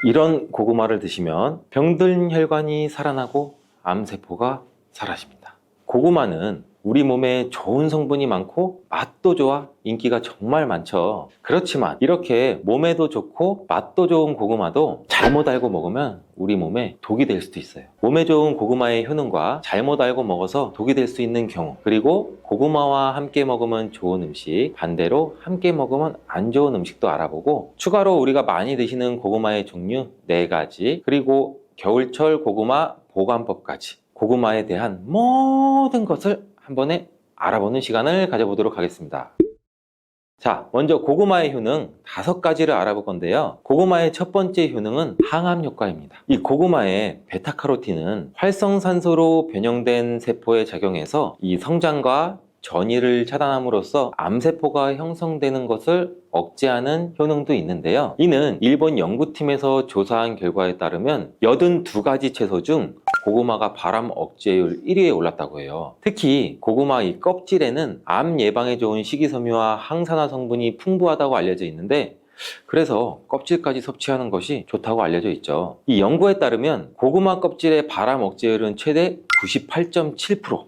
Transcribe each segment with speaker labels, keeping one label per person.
Speaker 1: 이런 고구마를 드시면 병든 혈관이 살아나고 암세포가 사라집니다. 고구마는 우리 몸에 좋은 성분이 많고 맛도 좋아 인기가 정말 많죠. 그렇지만 이렇게 몸에도 좋고 맛도 좋은 고구마도 잘못 알고 먹으면 우리 몸에 독이 될 수도 있어요. 몸에 좋은 고구마의 효능과 잘못 알고 먹어서 독이 될 수 있는 경우, 그리고 고구마와 함께 먹으면 좋은 음식, 반대로 함께 먹으면 안 좋은 음식도 알아보고, 추가로 우리가 많이 드시는 고구마의 종류 4가지, 그리고 겨울철 고구마 보관법까지, 고구마에 대한 모든 것을 한 번에 알아보는 시간을 가져보도록 하겠습니다. 자, 먼저 고구마의 효능 5가지를 알아볼 건데요. 고구마의 첫 번째 효능은 항암 효과입니다. 이 고구마의 베타카로틴은 활성산소로 변형된 세포에 작용해서 이 성장과 전이를 차단함으로써 암세포가 형성되는 것을 억제하는 효능도 있는데요. 이는 일본 연구팀에서 조사한 결과에 따르면 82가지 채소 중 고구마가 발암 억제율 1위에 올랐다고 해요. 특히 고구마 이 껍질에는 암 예방에 좋은 식이섬유와 항산화 성분이 풍부하다고 알려져 있는데, 그래서 껍질까지 섭취하는 것이 좋다고 알려져 있죠. 이 연구에 따르면 고구마 껍질의 발암 억제율은 최대 98.7%. 와,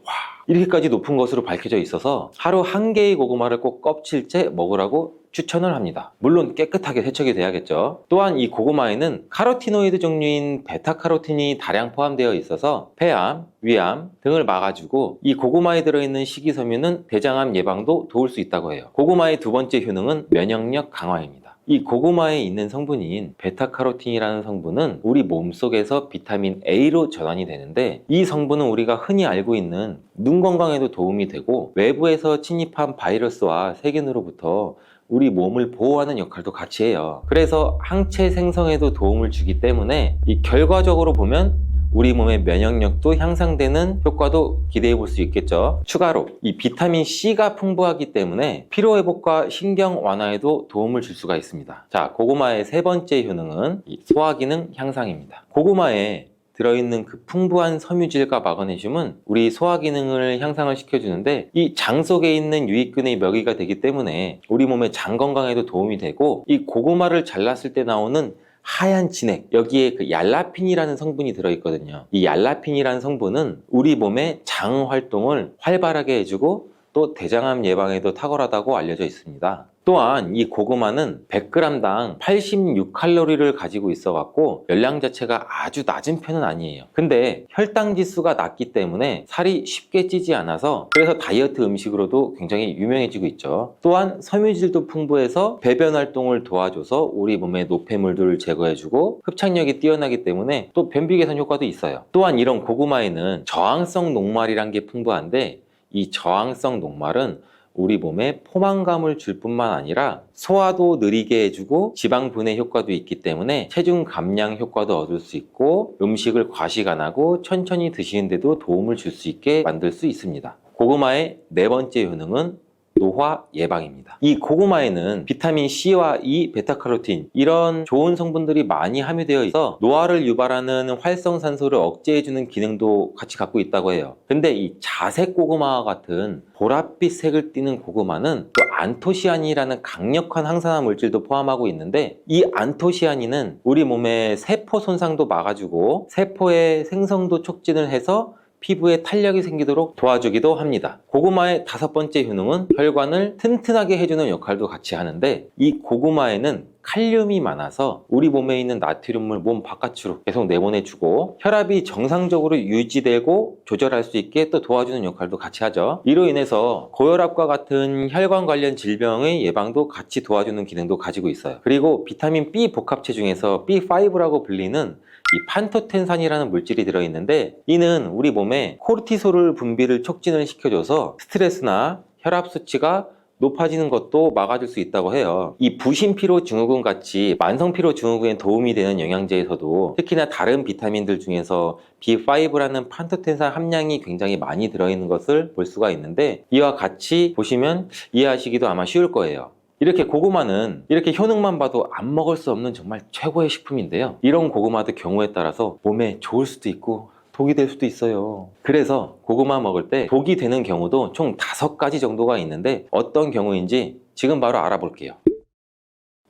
Speaker 1: 이렇게까지 높은 것으로 밝혀져 있어서 하루 1개의 고구마를 꼭 껍질째 먹으라고 추천을 합니다. 물론 깨끗하게 세척이 돼야겠죠. 또한 이 고구마에는 카로티노이드 종류인 베타카로틴이 다량 포함되어 있어서 폐암, 위암 등을 막아주고, 이 고구마에 들어있는 식이섬유는 대장암 예방도 도울 수 있다고 해요. 고구마의 두 번째 효능은 면역력 강화입니다. 이 고구마에 있는 성분인 베타카로틴이라는 성분은 우리 몸속에서 비타민 A로 전환이 되는데, 이 성분은 우리가 흔히 알고 있는 눈 건강에도 도움이 되고, 외부에서 침입한 바이러스와 세균으로부터 우리 몸을 보호하는 역할도 같이 해요. 그래서 항체 생성에도 도움을 주기 때문에 이 결과적으로 보면 우리 몸의 면역력도 향상되는 효과도 기대해 볼 수 있겠죠. 추가로 이 비타민 C가 풍부하기 때문에 피로회복과 신경 완화에도 도움을 줄 수가 있습니다. 자, 고구마의 세 번째 효능은 이 소화기능 향상입니다. 고구마에 들어있는 그 풍부한 섬유질과 마그네슘은 우리 소화기능을 향상을 시켜주는데, 이 장 속에 있는 유익균의 먹이가 되기 때문에 우리 몸의 장 건강에도 도움이 되고, 이 고구마를 잘랐을 때 나오는 하얀 진액, 여기에 그 얄라핀이라는 성분이 들어있거든요. 이 얄라핀이라는 성분은 우리 몸의 장 활동을 활발하게 해주고 또 대장암 예방에도 탁월하다고 알려져 있습니다. 또한 이 고구마는 100g당 86칼로리를 가지고 있어 갖고 열량 자체가 아주 낮은 편은 아니에요. 근데 혈당 지수가 낮기 때문에 살이 쉽게 찌지 않아서, 그래서 다이어트 음식으로도 굉장히 유명해지고 있죠. 또한 섬유질도 풍부해서 배변 활동을 도와줘서 우리 몸의 노폐물들을 제거해주고 흡착력이 뛰어나기 때문에 또 변비 개선 효과도 있어요. 또한 이런 고구마에는 저항성 녹말이란 게 풍부한데, 이 저항성 녹말은 우리 몸에 포만감을 줄 뿐만 아니라 소화도 느리게 해주고 지방 분해 효과도 있기 때문에 체중 감량 효과도 얻을 수 있고, 음식을 과식 안 하고 천천히 드시는데도 도움을 줄 수 있게 만들 수 있습니다. 고구마의 네 번째 효능은 노화 예방입니다. 이 고구마에는 비타민 C와 E, 베타카로틴 이런 좋은 성분들이 많이 함유되어 있어 노화를 유발하는 활성산소를 억제해주는 기능도 같이 갖고 있다고 해요. 근데 이 자색 고구마와 같은 보랏빛 색을 띠는 고구마는 또 안토시아닌이라는 강력한 항산화 물질도 포함하고 있는데, 이 안토시아닌은 우리 몸의 세포 손상도 막아주고 세포의 생성도 촉진을 해서 피부에 탄력이 생기도록 도와주기도 합니다. 고구마의 5번째 효능은 혈관을 튼튼하게 해주는 역할도 같이 하는데, 이 고구마에는 칼륨이 많아서 우리 몸에 있는 나트륨을 몸 바깥으로 계속 내보내주고 혈압이 정상적으로 유지되고 조절할 수 있게 또 도와주는 역할도 같이 하죠. 이로 인해서 고혈압과 같은 혈관 관련 질병의 예방도 같이 도와주는 기능도 가지고 있어요. 그리고 비타민 B 복합체 중에서 B5라고 불리는 이 판토텐산이라는 물질이 들어있는데, 이는 우리 몸에 코르티솔을 분비를 촉진을 시켜줘서 스트레스나 혈압 수치가 높아지는 것도 막아줄 수 있다고 해요. 이 부신피로 증후군 같이 만성피로 증후군에 도움이 되는 영양제에서도 특히나 다른 비타민들 중에서 B5라는 판토텐산 함량이 굉장히 많이 들어있는 것을 볼 수가 있는데, 이와 같이 보시면 이해하시기도 아마 쉬울 거예요. 이렇게 고구마는 이렇게 효능만 봐도 안 먹을 수 없는 정말 최고의 식품인데요. 이런 고구마도 경우에 따라서 몸에 좋을 수도 있고 독이 될 수도 있어요. 그래서 고구마 먹을 때 독이 되는 경우도 총 5가지 정도가 있는데, 어떤 경우인지 지금 바로 알아볼게요.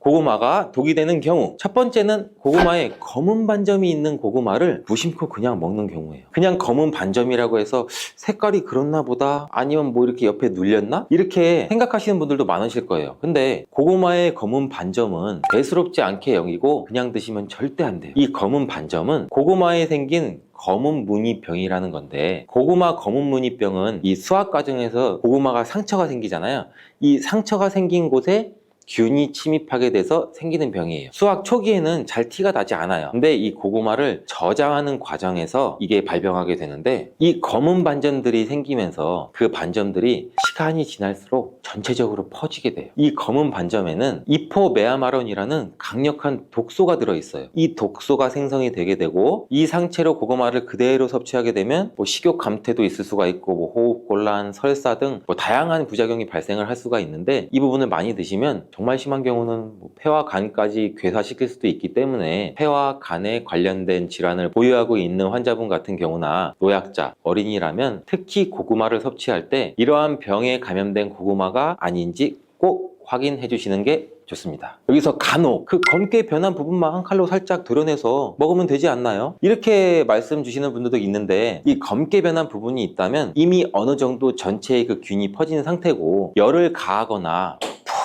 Speaker 1: 고구마가 독이 되는 경우, 첫 번째는 고구마에 검은 반점이 있는 고구마를 무심코 그냥 먹는 경우예요. 그냥 검은 반점이라고 해서 색깔이 그렇나 보다, 아니면 뭐 이렇게 옆에 눌렸나? 이렇게 생각하시는 분들도 많으실 거예요. 근데 고구마의 검은 반점은 대수롭지 않게 여기고 그냥 드시면 절대 안 돼요. 이 검은 반점은 고구마에 생긴 검은 무늬병이라는 건데, 고구마 검은 무늬병은 이 수확 과정에서 고구마가 상처가 생기잖아요. 이 상처가 생긴 곳에 균이 침입하게 돼서 생기는 병이에요. 수확 초기에는 잘 티가 나지 않아요. 근데 이 고구마를 저장하는 과정에서 이게 발병하게 되는데, 이 검은 반점들이 생기면서 그 반점들이 시간이 지날수록 전체적으로 퍼지게 돼요. 이 검은 반점에는 이포메아마론이라는 강력한 독소가 들어있어요. 이 독소가 생성이 되게 되고, 이 상체로 고구마를 그대로 섭취하게 되면 식욕 감퇴도 있을 수가 있고, 호흡곤란, 설사 등 다양한 부작용이 발생을 할 수가 있는데, 이 부분을 많이 드시면 정말 심한 경우는 폐와 간까지 괴사시킬 수도 있기 때문에 폐와 간에 관련된 질환을 보유하고 있는 환자분 같은 경우나 노약자, 어린이라면 특히 고구마를 섭취할 때 이러한 병에 감염된 고구마가 아닌지 꼭 확인해 주시는 게 좋습니다. 여기서 간혹 그 검게 변한 부분만 한 칼로 살짝 드러내서 먹으면 되지 않나요? 이렇게 말씀 주시는 분들도 있는데, 이 검게 변한 부분이 있다면 이미 어느 정도 전체의 그 균이 퍼진 상태고, 열을 가하거나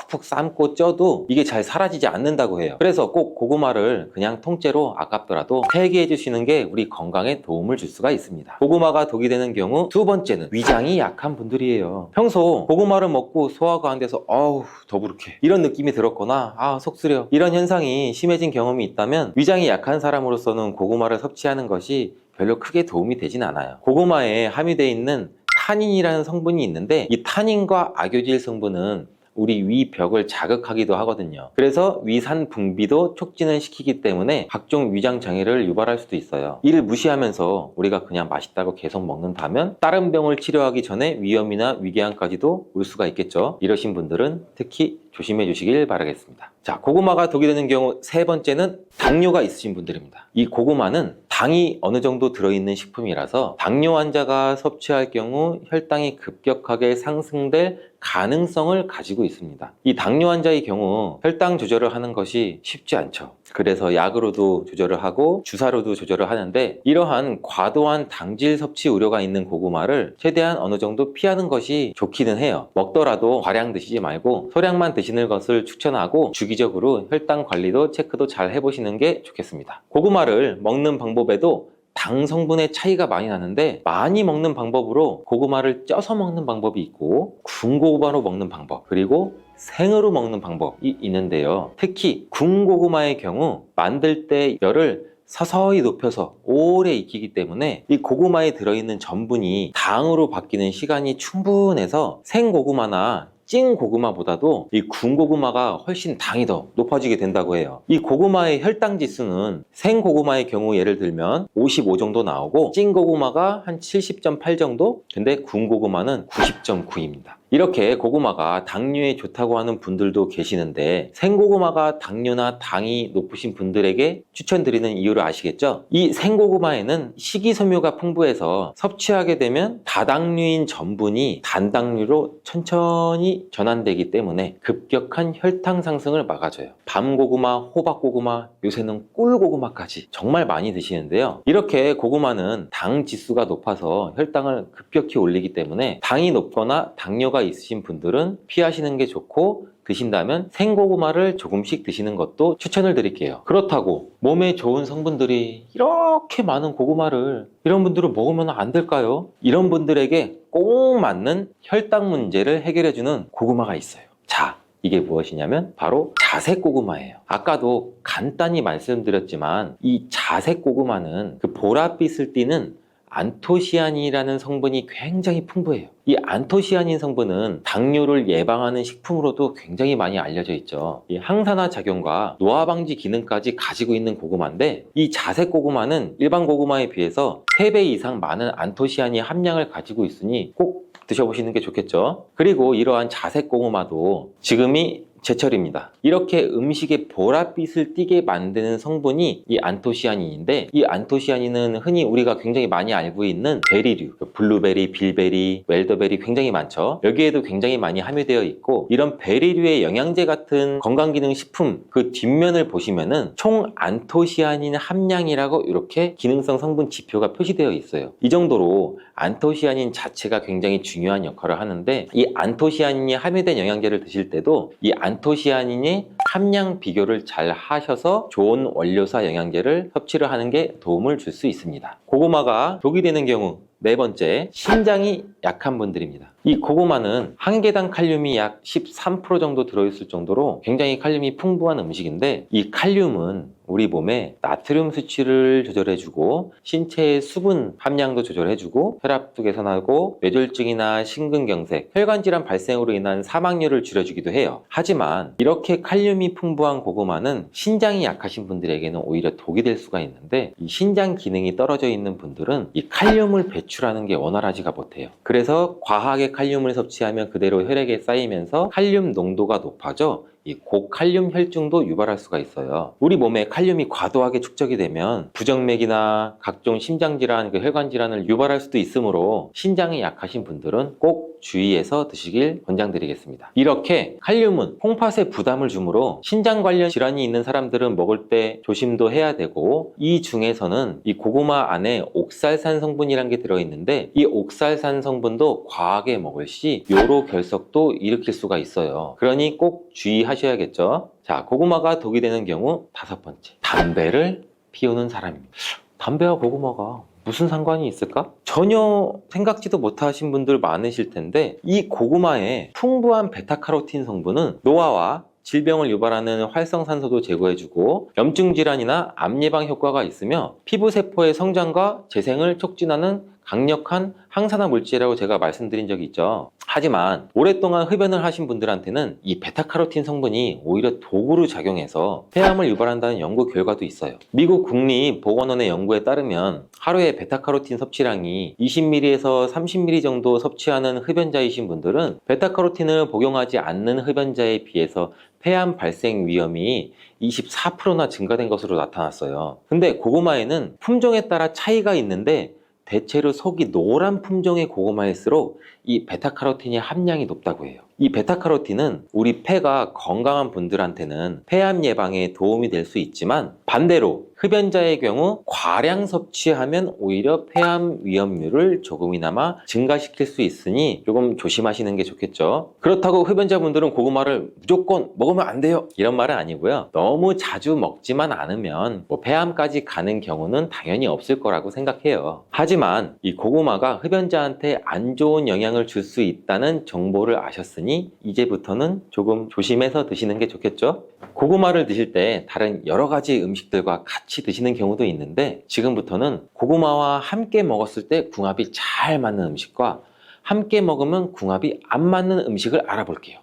Speaker 1: 푹푹 삶고 쪄도 이게 잘 사라지지 않는다고 해요. 그래서 꼭 고구마를 그냥 통째로 아깝더라도 폐기해 주시는 게 우리 건강에 도움을 줄 수가 있습니다. 고구마가 독이 되는 경우 두 번째는 위장이 약한 분들이에요. 평소 고구마를 먹고 소화가 안 돼서 어우 더부룩해 이런 느낌이 들었거나 속 쓰려 이런 현상이 심해진 경험이 있다면, 위장이 약한 사람으로서는 고구마를 섭취하는 것이 별로 크게 도움이 되진 않아요. 고구마에 함유되어 있는 타닌이라는 성분이 있는데, 이 타닌과 아교질 성분은 우리 위벽을 자극하기도 하거든요. 그래서 위산 분비도 촉진을 시키기 때문에 각종 위장 장애를 유발할 수도 있어요. 이를 무시하면서 우리가 그냥 맛있다고 계속 먹는다면 다른 병을 치료하기 전에 위염이나 위궤양까지도 올 수가 있겠죠. 이러신 분들은 특히 조심해 주시길 바라겠습니다. 자, 고구마가 독이 되는 경우 세 번째는 당뇨가 있으신 분들입니다. 이 고구마는 당이 어느 정도 들어있는 식품이라서 당뇨 환자가 섭취할 경우 혈당이 급격하게 상승될 가능성을 가지고 있습니다. 이 당뇨 환자의 경우 혈당 조절을 하는 것이 쉽지 않죠. 그래서 약으로도 조절을 하고 주사로도 조절을 하는데, 이러한 과도한 당질 섭취 우려가 있는 고구마를 최대한 어느 정도 피하는 것이 좋기는 해요. 먹더라도 과량 드시지 말고 소량만 드시는 것을 추천하고, 주기적으로 혈당 관리도 체크도 잘 해보시는 게 좋겠습니다. 고구마를 먹는 방법에도 당 성분의 차이가 많이 나는데, 많이 먹는 방법으로 고구마를 쪄서 먹는 방법이 있고, 군고구마로 먹는 방법, 그리고 생으로 먹는 방법이 있는데요. 특히 군고구마의 경우 만들 때 열을 서서히 높여서 오래 익히기 때문에 이 고구마에 들어있는 전분이 당으로 바뀌는 시간이 충분해서 생고구마나 찐 고구마보다도 이 군고구마가 훨씬 당이 더 높아지게 된다고 해요. 이 고구마의 혈당 지수는 생 고구마의 경우 예를 들면 55 정도 나오고, 찐 고구마가 한 70.8 정도? 근데 군고구마는 90.9입니다. 이렇게 고구마가 당뇨에 좋다고 하는 분들도 계시는데, 생고구마가 당뇨나 당이 높으신 분들에게 추천드리는 이유를 아시겠죠? 이 생고구마에는 식이섬유가 풍부해서 섭취하게 되면 다당류인 전분이 단당류로 천천히 전환되기 때문에 급격한 혈당 상승을 막아줘요. 밤고구마, 호박고구마, 요새는 꿀고구마까지 정말 많이 드시는데요. 이렇게 고구마는 당 지수가 높아서 혈당을 급격히 올리기 때문에 당이 높거나 당뇨가 있으신 분들은 피하시는 게 좋고, 드신다면 생고구마를 조금씩 드시는 것도 추천을 드릴게요. 그렇다고 몸에 좋은 성분들이 이렇게 많은 고구마를 이런 분들은 먹으면 안 될까요? 이런 분들에게 꼭 맞는 혈당 문제를 해결해주는 고구마가 있어요. 자, 이게 무엇이냐면 바로 자색 고구마예요. 아까도 간단히 말씀드렸지만 이 자색 고구마는 그 보랏빛을 띠는 안토시아닌이라는 성분이 굉장히 풍부해요. 이 안토시아닌 성분은 당뇨를 예방하는 식품으로도 굉장히 많이 알려져 있죠. 이 항산화 작용과 노화 방지 기능까지 가지고 있는 고구마인데, 이 자색 고구마는 일반 고구마에 비해서 3배 이상 많은 안토시아닌 함량을 가지고 있으니 꼭 드셔보시는 게 좋겠죠. 그리고 이러한 자색 고구마도 지금이 제철입니다. 이렇게 음식의 보랏빛을 띠게 만드는 성분이 이 안토시아닌인데, 이 안토시아닌은 흔히 우리가 굉장히 많이 알고 있는 베리류, 블루베리, 빌베리, 웰더베리 굉장히 많죠. 여기에도 굉장히 많이 함유되어 있고, 이런 베리류의 영양제 같은 건강기능식품 그 뒷면을 보시면은 총 안토시아닌 함량이라고 이렇게 기능성 성분 지표가 표시되어 있어요. 이 정도로 안토시아닌 자체가 굉장히 중요한 역할을 하는데, 이 안토시아닌이 함유된 영양제를 드실 때도 이 안토시아닌의 함량 비교를 잘 하셔서 좋은 원료사 영양제를 섭취를 하는 게 도움을 줄 수 있습니다. 고구마가 독이 되는 경우, 네 번째, 신장이 약한 분들입니다. 이 고구마는 한 개당 칼륨이 약 13% 정도 들어있을 정도로 굉장히 칼륨이 풍부한 음식인데, 이 칼륨은 우리 몸에 나트륨 수치를 조절해주고 신체의 수분 함량도 조절해주고 혈압도 개선하고 뇌졸중이나 심근경색, 혈관질환 발생으로 인한 사망률을 줄여주기도 해요. 하지만 이렇게 칼륨이 풍부한 고구마는 신장이 약하신 분들에게는 오히려 독이 될 수가 있는데, 이 신장 기능이 떨어져 있는 분들은 이 칼륨을 배출하는 게 원활하지가 못해요. 그래서 과하게 칼륨을 섭취하면 그대로 혈액에 쌓이면서 칼륨 농도가 높아져 이 고칼륨 혈증도 유발할 수가 있어요. 우리 몸에 칼륨이 과도하게 축적이 되면 부정맥이나 각종 심장질환, 혈관질환을 유발할 수도 있으므로 신장이 약하신 분들은 꼭 주의해서 드시길 권장드리겠습니다. 이렇게 칼륨은 콩팥에 부담을 주므로 신장 관련 질환이 있는 사람들은 먹을 때 조심도 해야 되고, 이 중에서는 이 고구마 안에 옥살산 성분이라는 게 들어있는데, 이 옥살산 성분도 과하게 먹을 시 요로 결석도 일으킬 수가 있어요. 그러니 꼭 주의하셔야겠죠. 자, 고구마가 독이 되는 경우 다섯 번째, 담배를 피우는 사람입니다. 담배와 고구마가 무슨 상관이 있을까? 전혀 생각지도 못하신 분들 많으실 텐데, 이 고구마의 풍부한 베타카로틴 성분은 노화와 질병을 유발하는 활성산소도 제거해주고 염증 질환이나 암 예방 효과가 있으며 피부세포의 성장과 재생을 촉진하는 강력한 항산화 물질이라고 제가 말씀드린 적이 있죠. 하지만 오랫동안 흡연을 하신 분들한테는 이 베타카로틴 성분이 오히려 독으로 작용해서 폐암을 유발한다는 연구 결과도 있어요. 미국 국립보건원의 연구에 따르면 하루에 베타카로틴 섭취량이 20ml에서 30ml 정도 섭취하는 흡연자이신 분들은 베타카로틴을 복용하지 않는 흡연자에 비해서 폐암 발생 위험이 24%나 증가된 것으로 나타났어요. 근데 고구마에는 품종에 따라 차이가 있는데, 대체로 속이 노란 품종의 고구마일수록 이 베타카로틴의 함량이 높다고 해요. 이 베타카로틴은 우리 폐가 건강한 분들한테는 폐암 예방에 도움이 될 수 있지만, 반대로 흡연자의 경우 과량 섭취하면 오히려 폐암 위험률을 조금이나마 증가시킬 수 있으니 조금 조심하시는 게 좋겠죠. 그렇다고 흡연자분들은 고구마를 무조건 먹으면 안 돼요, 이런 말은 아니고요. 너무 자주 먹지만 않으면 폐암까지 가는 경우는 당연히 없을 거라고 생각해요. 하지만 이 고구마가 흡연자한테 안 좋은 영향을 줄 수 있다는 정보를 아셨으니 이제부터는 조금 조심해서 드시는 게 좋겠죠. 고구마를 드실 때 다른 여러 가지 음식들과 같이 드시는 경우도 있는데, 지금부터는 고구마와 함께 먹었을 때 궁합이 잘 맞는 음식과 함께 먹으면 궁합이 안 맞는 음식을 알아볼게요.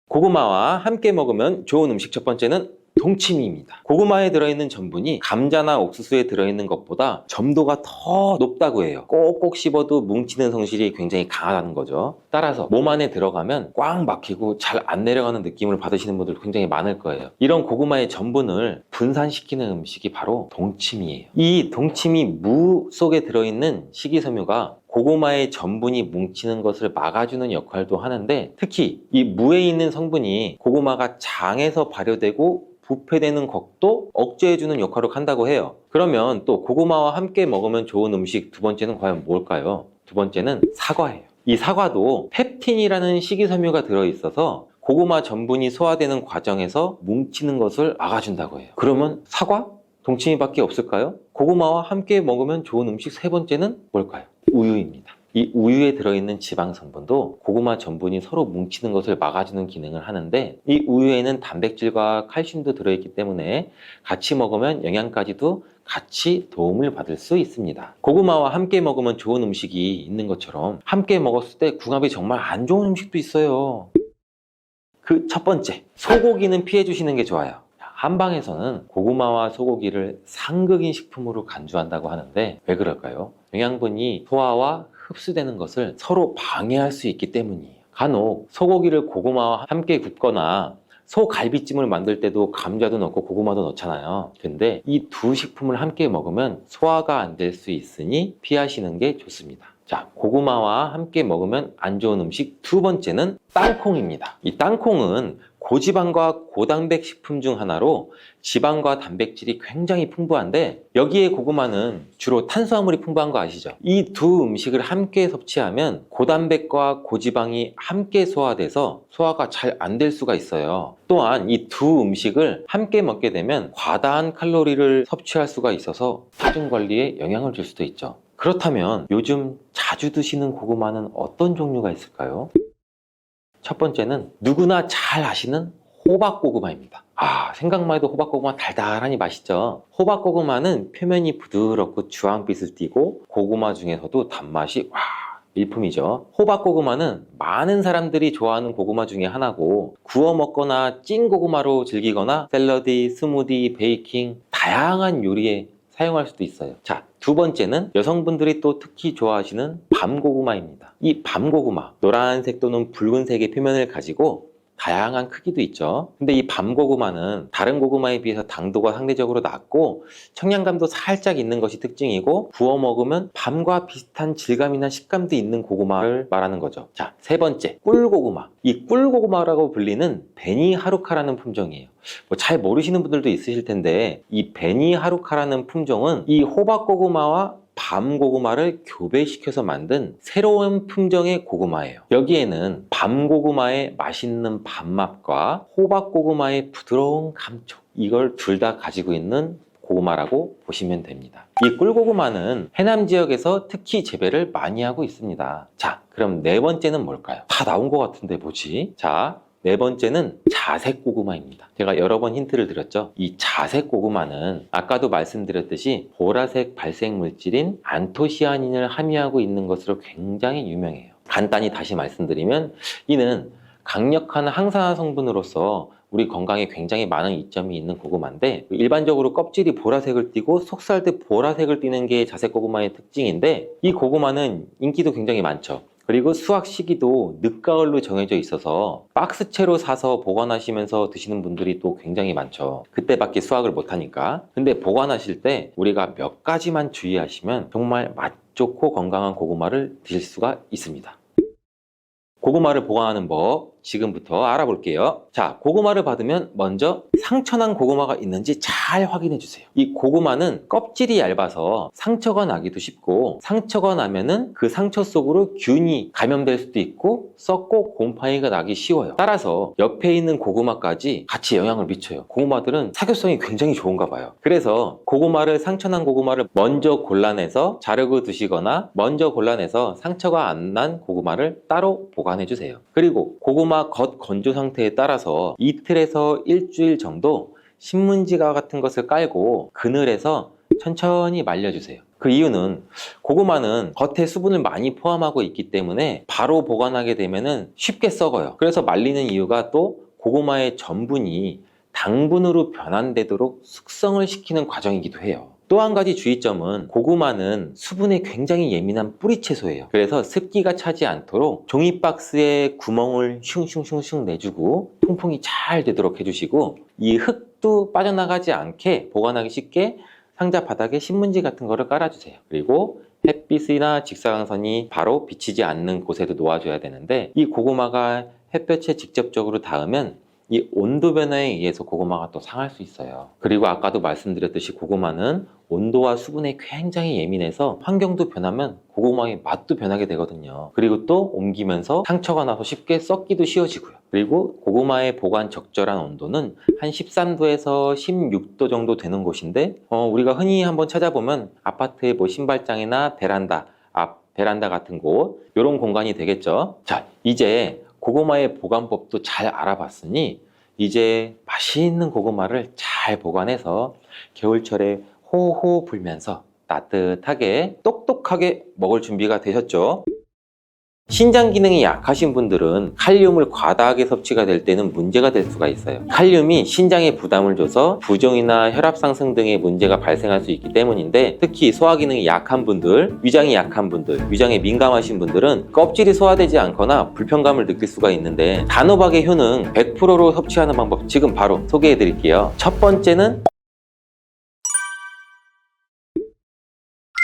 Speaker 1: 고구마와 함께 먹으면 좋은 음식 첫 번째는 동치미입니다. 고구마에 들어있는 전분이 감자나 옥수수에 들어있는 것보다 점도가 더 높다고 해요. 꼭꼭 씹어도 뭉치는 성질이 굉장히 강하다는 거죠. 따라서 몸 안에 들어가면 꽉 막히고 잘 안 내려가는 느낌을 받으시는 분들 굉장히 많을 거예요. 이런 고구마의 전분을 분산시키는 음식이 바로 동치미예요. 이 동치미 무 속에 들어있는 식이섬유가 고구마의 전분이 뭉치는 것을 막아주는 역할도 하는데, 특히 이 무에 있는 성분이 고구마가 장에서 발효되고 부패되는 것도 억제해주는 역할을 한다고 해요. 그러면 또 고구마와 함께 먹으면 좋은 음식 두 번째는 과연 뭘까요? 두 번째는 사과예요. 이 사과도 펩틴이라는 식이섬유가 들어있어서 고구마 전분이 소화되는 과정에서 뭉치는 것을 막아준다고 해요. 그러면 사과? 동치미밖에 없을까요? 고구마와 함께 먹으면 좋은 음식 세 번째는 뭘까요? 우유입니다. 이 우유에 들어있는 지방 성분도 고구마 전분이 서로 뭉치는 것을 막아주는 기능을 하는데, 이 우유에는 단백질과 칼슘도 들어있기 때문에 같이 먹으면 영양까지도 같이 도움을 받을 수 있습니다. 고구마와 함께 먹으면 좋은 음식이 있는 것처럼 함께 먹었을 때 궁합이 정말 안 좋은 음식도 있어요. 그 첫 번째, 소고기는 피해 주시는 게 좋아요. 한방에서는 고구마와 소고기를 상극인 식품으로 간주한다고 하는데, 왜 그럴까요? 영양분이 소화와 흡수되는 것을 서로 방해할 수 있기 때문이에요. 간혹 소고기를 고구마와 함께 굽거나 소갈비찜을 만들 때도 감자도 넣고 고구마도 넣잖아요. 근데 이 두 식품을 함께 먹으면 소화가 안 될 수 있으니 피하시는 게 좋습니다. 자, 고구마와 함께 먹으면 안 좋은 음식 두 번째는 땅콩입니다. 이 땅콩은 고지방과 고단백 식품 중 하나로 지방과 단백질이 굉장히 풍부한데, 여기에 고구마는 주로 탄수화물이 풍부한 거 아시죠? 이 두 음식을 함께 섭취하면 고단백과 고지방이 함께 소화돼서 소화가 잘 안 될 수가 있어요. 또한 이 두 음식을 함께 먹게 되면 과다한 칼로리를 섭취할 수가 있어서 체중 관리에 영향을 줄 수도 있죠. 그렇다면 요즘 자주 드시는 고구마는 어떤 종류가 있을까요? 첫 번째는 누구나 잘 아시는 호박고구마입니다. 생각만 해도 호박고구마 달달하니 맛있죠. 호박고구마는 표면이 부드럽고 주황빛을 띠고 고구마 중에서도 단맛이 일품이죠. 호박고구마는 많은 사람들이 좋아하는 고구마 중에 하나고, 구워 먹거나 찐 고구마로 즐기거나 샐러드, 스무디, 베이킹 다양한 요리에 사용할 수도 있어요. 자, 두 번째는 여성분들이 또 특히 좋아하시는 밤고구마입니다. 이 밤고구마, 노란색 또는 붉은색의 표면을 가지고 다양한 크기도 있죠. 근데 이 밤고구마는 다른 고구마에 비해서 당도가 상대적으로 낮고 청량감도 살짝 있는 것이 특징이고, 구워 먹으면 밤과 비슷한 질감이나 식감도 있는 고구마를 말하는 거죠. 자, 세 번째, 꿀고구마. 이 꿀고구마라고 불리는 베니하루카라는 품종이에요. 잘 모르시는 분들도 있으실 텐데, 이 베니하루카라는 품종은 이 호박고구마와 밤고구마를 교배시켜서 만든 새로운 품종의 고구마예요. 여기에는 밤고구마의 맛있는 밥맛과 호박고구마의 부드러운 감촉, 이걸 둘 다 가지고 있는 고구마라고 보시면 됩니다. 이 꿀고구마는 해남 지역에서 특히 재배를 많이 하고 있습니다. 자, 그럼 네 번째는 뭘까요? 다 나온 것 같은데 뭐지? 자, 네 번째는 자색 고구마입니다. 제가 여러 번 힌트를 드렸죠. 이 자색 고구마는 아까도 말씀드렸듯이 보라색 발색 물질인 안토시아닌을 함유하고 있는 것으로 굉장히 유명해요. 간단히 다시 말씀드리면, 이는 강력한 항산화 성분으로서 우리 건강에 굉장히 많은 이점이 있는 고구마인데, 일반적으로 껍질이 보라색을 띠고 속살도 보라색을 띠는 게 자색 고구마의 특징인데, 이 고구마는 인기도 굉장히 많죠. 그리고 수확 시기도 늦가을로 정해져 있어서 박스채로 사서 보관하시면서 드시는 분들이 또 굉장히 많죠. 그때밖에 수확을 못하니까. 근데 보관하실 때 우리가 몇 가지만 주의하시면 정말 맛 좋고 건강한 고구마를 드실 수가 있습니다. 고구마를 보관하는 법 지금부터 알아볼게요. 자, 고구마를 받으면 먼저 상처난 고구마가 있는지 잘 확인해 주세요. 이 고구마는 껍질이 얇아서 상처가 나기도 쉽고, 상처가 나면은 그 상처 속으로 균이 감염될 수도 있고 썩고 곰팡이가 나기 쉬워요. 따라서 옆에 있는 고구마까지 같이 영향을 미쳐요. 고구마들은 사교성이 굉장히 좋은가 봐요. 그래서 상처난 고구마를 먼저 골라내서 자르고 드시거나, 먼저 골라내서 상처가 안 난 고구마를 따로 보관해 주세요. 그리고 고구마 겉 건조 상태에 따라서 이틀에서 일주일 정도 신문지가 같은 것을 깔고 그늘에서 천천히 말려주세요. 그 이유는 고구마는 겉에 수분을 많이 포함하고 있기 때문에 바로 보관하게 되면 쉽게 썩어요. 그래서 말리는 이유가 또 고구마의 전분이 당분으로 변환되도록 숙성을 시키는 과정이기도 해요. 또 한 가지 주의점은, 고구마는 수분에 굉장히 예민한 뿌리 채소예요. 그래서 습기가 차지 않도록 종이박스에 구멍을 슝슝슝슝 내주고 통풍이 잘 되도록 해주시고, 이 흙도 빠져나가지 않게 보관하기 쉽게 상자 바닥에 신문지 같은 거를 깔아주세요. 그리고 햇빛이나 직사광선이 바로 비치지 않는 곳에도 놓아줘야 되는데, 이 고구마가 햇볕에 직접적으로 닿으면 이 온도 변화에 의해서 고구마가 또 상할 수 있어요. 그리고 아까도 말씀드렸듯이 고구마는 온도와 수분에 굉장히 예민해서 환경도 변하면 고구마의 맛도 변하게 되거든요. 그리고 또 옮기면서 상처가 나서 쉽게 썩기도 쉬워지고요. 그리고 고구마의 보관 적절한 온도는 한 13도에서 16도 정도 되는 곳인데, 우리가 흔히 한번 찾아보면 아파트의 신발장이나 베란다 같은 곳, 이런 공간이 되겠죠. 자, 이제 고구마의 보관법도 잘 알아봤으니 이제 맛있는 고구마를 잘 보관해서 겨울철에 호호 불면서 따뜻하게 똑똑하게 먹을 준비가 되셨죠? 신장 기능이 약하신 분들은 칼륨을 과다하게 섭취가 될 때는 문제가 될 수가 있어요. 칼륨이 신장에 부담을 줘서 부종이나 혈압 상승 등의 문제가 발생할 수 있기 때문인데, 특히 소화 기능이 약한 분들, 위장이 약한 분들, 위장에 민감하신 분들은 껍질이 소화되지 않거나 불편감을 느낄 수가 있는데, 단호박의 효능 100%로 섭취하는 방법 지금 바로 소개해 드릴게요. 첫 번째는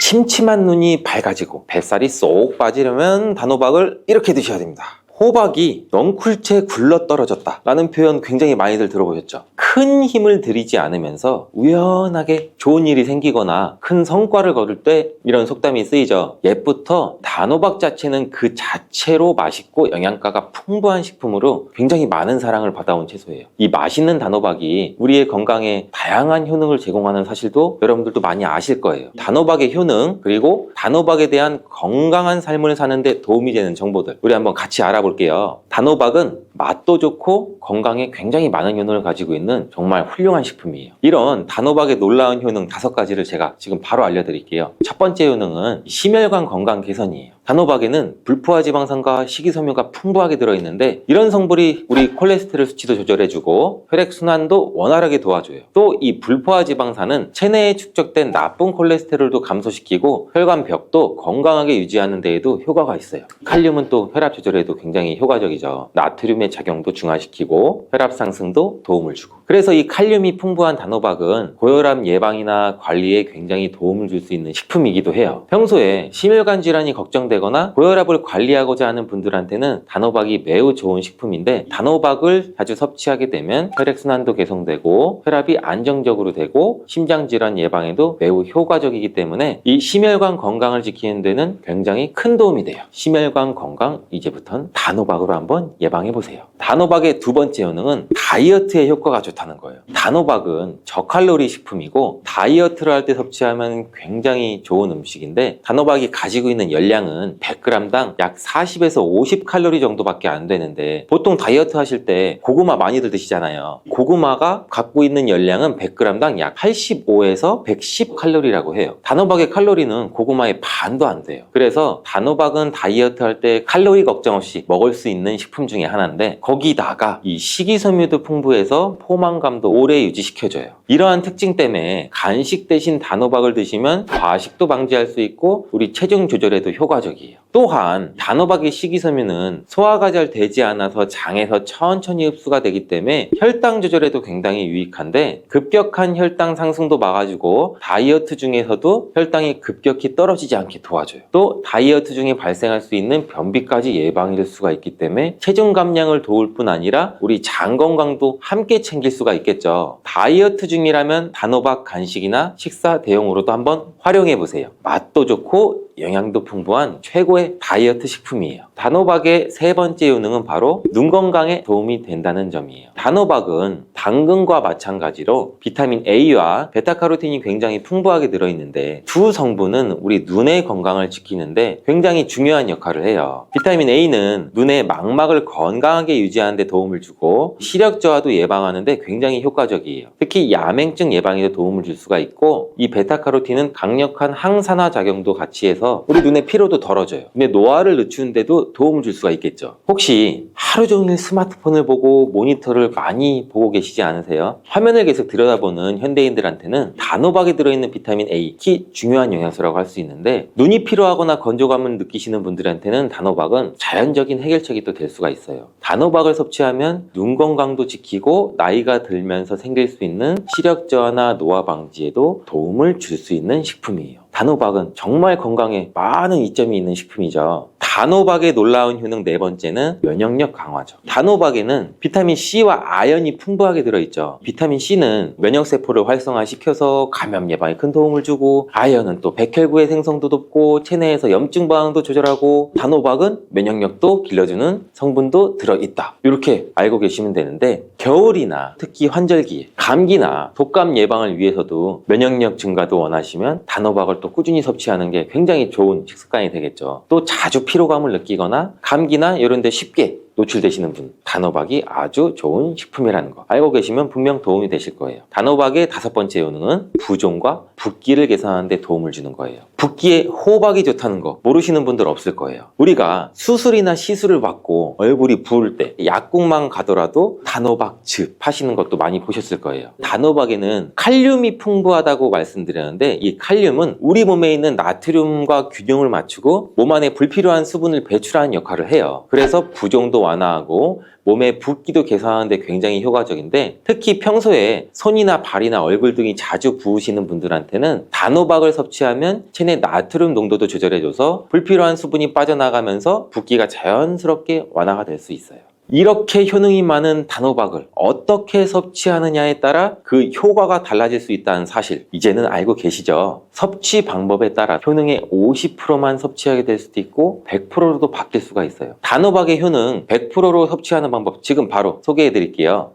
Speaker 1: 침침한 눈이 밝아지고 뱃살이 쏙 빠지려면 단호박을 이렇게 드셔야 됩니다. 호박이 넝쿨째 굴러 떨어졌다 라는 표현 굉장히 많이들 들어보셨죠? 큰 힘을 들이지 않으면서 우연하게 좋은 일이 생기거나 큰 성과를 거둘 때 이런 속담이 쓰이죠. 옛부터 단호박 자체는 그 자체로 맛있고 영양가가 풍부한 식품으로 굉장히 많은 사랑을 받아온 채소예요. 이 맛있는 단호박이 우리의 건강에 다양한 효능을 제공하는 사실도 여러분들도 많이 아실 거예요. 단호박의 효능, 그리고 단호박에 대한 건강한 삶을 사는 데 도움이 되는 정보들 우리 한번 같이 알아볼게요. 단호박은 맛도 좋고 건강에 굉장히 많은 효능을 가지고 있는 정말 훌륭한 식품이에요. 이런 단호박의 놀라운 효능 5가지를 제가 지금 바로 알려드릴게요. 첫 번째 효능은 심혈관 건강 개선이에요. 단호박에는 불포화 지방산과 식이섬유가 풍부하게 들어있는데, 이런 성분이 우리 콜레스테롤 수치도 조절해주고 혈액순환도 원활하게 도와줘요. 또 이 불포화 지방산은 체내에 축적된 나쁜 콜레스테롤도 감소시키고 혈관벽도 건강하게 유지하는 데에도 효과가 있어요. 칼륨은 또 혈압 조절에도 굉장히 효과적이죠. 나트륨의 작용도 중화시키고 혈압 상승도 도움을 주고. 그래서 이 칼륨이 풍부한 단호박은 고혈압 예방이나 관리에 굉장히 도움을 줄 수 있는 식품이기도 해요. 평소에 심혈관 질환이 걱정되거나 고혈압을 관리하고자 하는 분들한테는 단호박이 매우 좋은 식품인데, 단호박을 자주 섭취하게 되면 혈액순환도 개선되고 혈압이 안정적으로 되고 심장질환 예방에도 매우 효과적이기 때문에 이 심혈관 건강을 지키는 데는 굉장히 큰 도움이 돼요. 심혈관 건강, 이제부터는 단호박으로 한번 예방해보세요. 단호박의 두 번째 효능은 다이어트에 효과가 좋다는 거예요. 단호박은 저칼로리 식품이고 다이어트를 할 때 섭취하면 굉장히 좋은 음식인데, 단호박이 가지고 있는 열량은 100g당 약 40에서 50칼로리 정도밖에 안 되는데, 보통 다이어트 하실 때 고구마 많이들 드시잖아요. 고구마가 갖고 있는 열량은 100g당 약 85에서 110칼로리라고 해요. 단호박의 칼로리는 고구마의 반도 안 돼요. 그래서 단호박은 다이어트 할 때 칼로리 걱정 없이 먹을 수 있는 식품 중에 하나인데, 거기다가 이 식이섬유도 풍부해서 포만감도 오래 유지시켜줘요. 이러한 특징 때문에 간식 대신 단호박을 드시면 과식도 방지할 수 있고 우리 체중 조절에도 효과적이에요. 또한 단호박의 식이섬유는 소화가 잘 되지 않아서 장에서 천천히 흡수가 되기 때문에 혈당 조절에도 굉장히 유익한데, 급격한 혈당 상승도 막아주고 다이어트 중에서도 혈당이 급격히 떨어지지 않게 도와줘요. 또 다이어트 중에 발생할 수 있는 변비까지 예방해 줄 수가 있기 때문에 체중 감량을 도울 뿐 아니라 우리 장 건강도 함께 챙길 수가 있겠죠. 다이어트 중이라면 단호박 간식이나 식사 대용으로도 한번 활용해 보세요. 맛도 좋고 영양도 풍부한 최고의 다이어트 식품이에요. 단호박의 세 번째 효능은 바로 눈 건강에 도움이 된다는 점이에요. 단호박은 당근과 마찬가지로 비타민 A와 베타카로틴이 굉장히 풍부하게 들어있는데, 두 성분은 우리 눈의 건강을 지키는데 굉장히 중요한 역할을 해요. 비타민 A는 눈의 망막을 건강하게 유지하는 데 도움을 주고 시력 저하도 예방하는 데 굉장히 효과적이에요. 특히 야맹증 예방에도 도움을 줄 수가 있고, 이 베타카로틴은 강력한 항산화 작용도 같이 해서 우리 눈의 피로도 덜어져요. 눈의 노화를 늦추는데도 도움을 줄 수가 있겠죠. 혹시 하루 종일 스마트폰을 보고 모니터를 많이 보고 계시지 않으세요? 화면을 계속 들여다보는 현대인들한테는 단호박에 들어있는 비타민 A, 특히 중요한 영양소라고 할 수 있는데, 눈이 피로하거나 건조감을 느끼시는 분들한테는 단호박은 자연적인 해결책이 또 될 수가 있어요. 단호박을 섭취하면 눈 건강도 지키고 나이가 들면서 생길 수 있는 시력 저하나 노화 방지에도 도움을 줄 수 있는 식품이에요. 단호박은 정말 건강에 많은 이점이 있는 식품이죠. 단호박의 놀라운 효능 네 번째는 면역력 강화죠. 단호박에는 비타민 C와 아연이 풍부하게 들어있죠. 비타민 C는 면역세포를 활성화시켜서 감염 예방에 큰 도움을 주고, 아연은 또 백혈구의 생성도 돕고 체내에서 염증 반응도 조절하고, 단호박은 면역력도 길러주는 성분도 들어있다. 이렇게 알고 계시면 되는데, 겨울이나 특히 환절기, 감기나 독감 예방을 위해서도 면역력 증가도 원하시면 단호박을 또 꾸준히 섭취하는 게 굉장히 좋은 식습관이 되겠죠. 또 자주 피로감을 느끼거나 감기나 이런 데 쉽게 노출되시는 분, 단호박이 아주 좋은 식품이라는 거 알고 계시면 분명 도움이 되실 거예요. 단호박의 5번째 효능은 부종과 붓기를 개선하는 데 도움을 주는 거예요. 붓기에 호박이 좋다는 거 모르시는 분들 없을 거예요. 우리가 수술이나 시술을 받고 얼굴이 부을 때 약국만 가더라도 단호박즙 하시는 것도 많이 보셨을 거예요. 단호박에는 칼륨이 풍부하다고 말씀드렸는데 이 칼륨은 우리 몸에 있는 나트륨과 균형을 맞추고 몸 안에 불필요한 수분을 배출하는 역할을 해요. 그래서 부종도 완화하고 몸의 붓기도 개선하는 데 굉장히 효과적인데, 특히 평소에 손이나 발이나 얼굴 등이 자주 부으시는 분들한테는 단호박을 섭취하면 체내 나트륨 농도도 조절해줘서 불필요한 수분이 빠져나가면서 붓기가 자연스럽게 완화가 될 수 있어요. 이렇게 효능이 많은 단호박을 어떻게 섭취하느냐에 따라 그 효과가 달라질 수 있다는 사실 이제는 알고 계시죠? 섭취 방법에 따라 효능의 50%만 섭취하게 될 수도 있고 100%로도 바뀔 수가 있어요. 단호박의 효능 100%로 섭취하는 방법 지금 바로 소개해 드릴게요.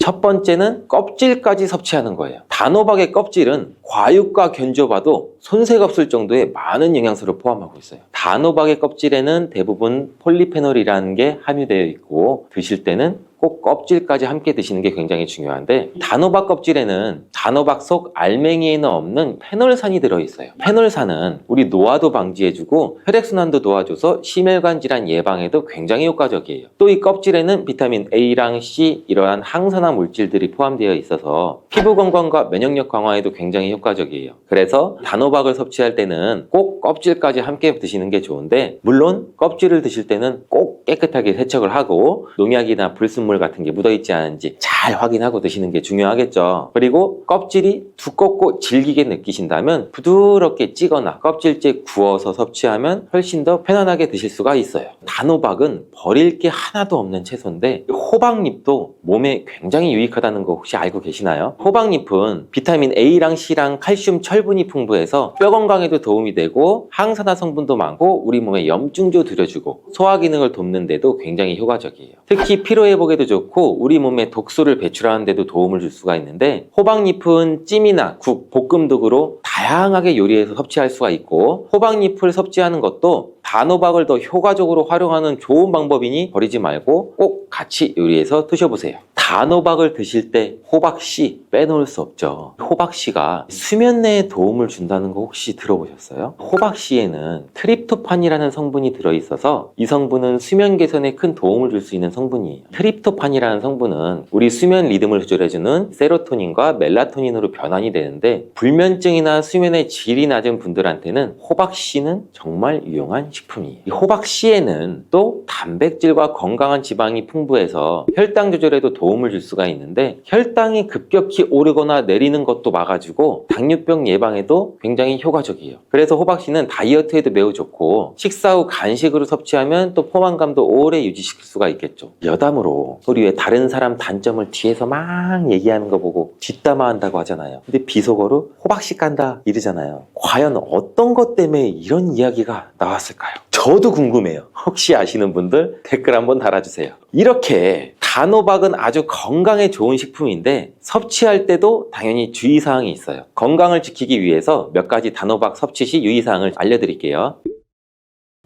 Speaker 1: 첫 번째는 껍질까지 섭취하는 거예요. 단호박의 껍질은 과육과 견줘봐도 손색 없을 정도의 많은 영양소를 포함하고 있어요. 단호박의 껍질에는 대부분 폴리페놀이라는 게 함유되어 있고 드실 때는 꼭 껍질까지 함께 드시는 게 굉장히 중요한데, 단호박 껍질에는 단호박 속 알맹이에는 없는 페놀산이 들어있어요. 페놀산은 우리 노화도 방지해주고 혈액순환도 도와줘서 심혈관 질환 예방에도 굉장히 효과적이에요. 또 이 껍질에는 비타민 A랑 C 이러한 항산화 물질들이 포함되어 있어서 피부 건강과 면역력 강화에도 굉장히 효과적이에요. 그래서 단호박을 섭취할 때는 꼭 껍질까지 함께 드시는 게 좋은데, 물론 껍질을 드실 때는 꼭 깨끗하게 세척을 하고 농약이나 불순물 같은 게 묻어있지 않은지 잘 확인하고 드시는 게 중요하겠죠. 그리고 껍질이 두껍고 질기게 느끼신다면 부드럽게 찌거나 껍질째 구워서 섭취하면 훨씬 더 편안하게 드실 수가 있어요. 단호박은 버릴 게 하나도 없는 채소인데 호박잎도 몸에 굉장히 유익하다는 거 혹시 알고 계시나요? 호박잎은 비타민 A랑 C랑 칼슘, 철분이 풍부해서 뼈 건강에도 도움이 되고 항산화 성분도 많고 우리 몸에 염증도 들여주고 소화 기능을 돕는 데도 굉장히 효과적이에요. 특히 피로 회복에도 좋고 우리 몸에 독소를 배출하는 데도 도움을 줄 수가 있는데, 호박잎은 찜이나 국, 볶음 등으로 다양하게 요리해서 섭취할 수가 있고, 호박잎을 섭취하는 것도 단호박을 더 효과적으로 활용하는 좋은 방법이니 버리지 말고 꼭 같이 요리해서 드셔보세요. 단호박을 드실 때 호박씨 빼놓을 수 없죠. 호박씨가 수면내에 도움을 준다는 거 혹시 들어보셨어요? 호박씨에는 트립토판이라는 성분이 들어있어서 이 성분은 수면 개선에 큰 도움을 줄 수 있는 성분이에요. 트립토판이라는 성분은 우리 수면 리듬을 조절해주는 세로토닌과 멜라토닌으로 변환이 되는데, 불면증이나 수면의 질이 낮은 분들한테는 호박씨는 정말 유용한 식품이에요. 이 호박씨에는 또 단백질과 건강한 지방이 풍부해서 혈당 조절에도 도움을 줄 수가 있는데, 혈당이 급격히 오르거나 내리는 것도 막아주고 당뇨병 예방에도 굉장히 효과적이에요. 그래서 호박씨는 다이어트에도 매우 좋고 식사 후 간식으로 섭취하면 또 포만감도 오래 유지시킬 수가 있겠죠. 여담으로 우리 왜 다른 사람 단점을 뒤에서 막 얘기하는 거 보고 뒷담화 한다고 하잖아요. 근데 비속어로 호박씨 깐다 이러잖아요. 과연 어떤 것 때문에 이런 이야기가 나왔을까요? 저도 궁금해요. 혹시 아시는 분들 댓글 한번 달아주세요. 이렇게 단호박은 아주 건강에 좋은 식품인데 섭취할 때도 당연히 주의사항이 있어요. 건강을 지키기 위해서 몇 가지 단호박 섭취 시 유의사항을 알려드릴게요.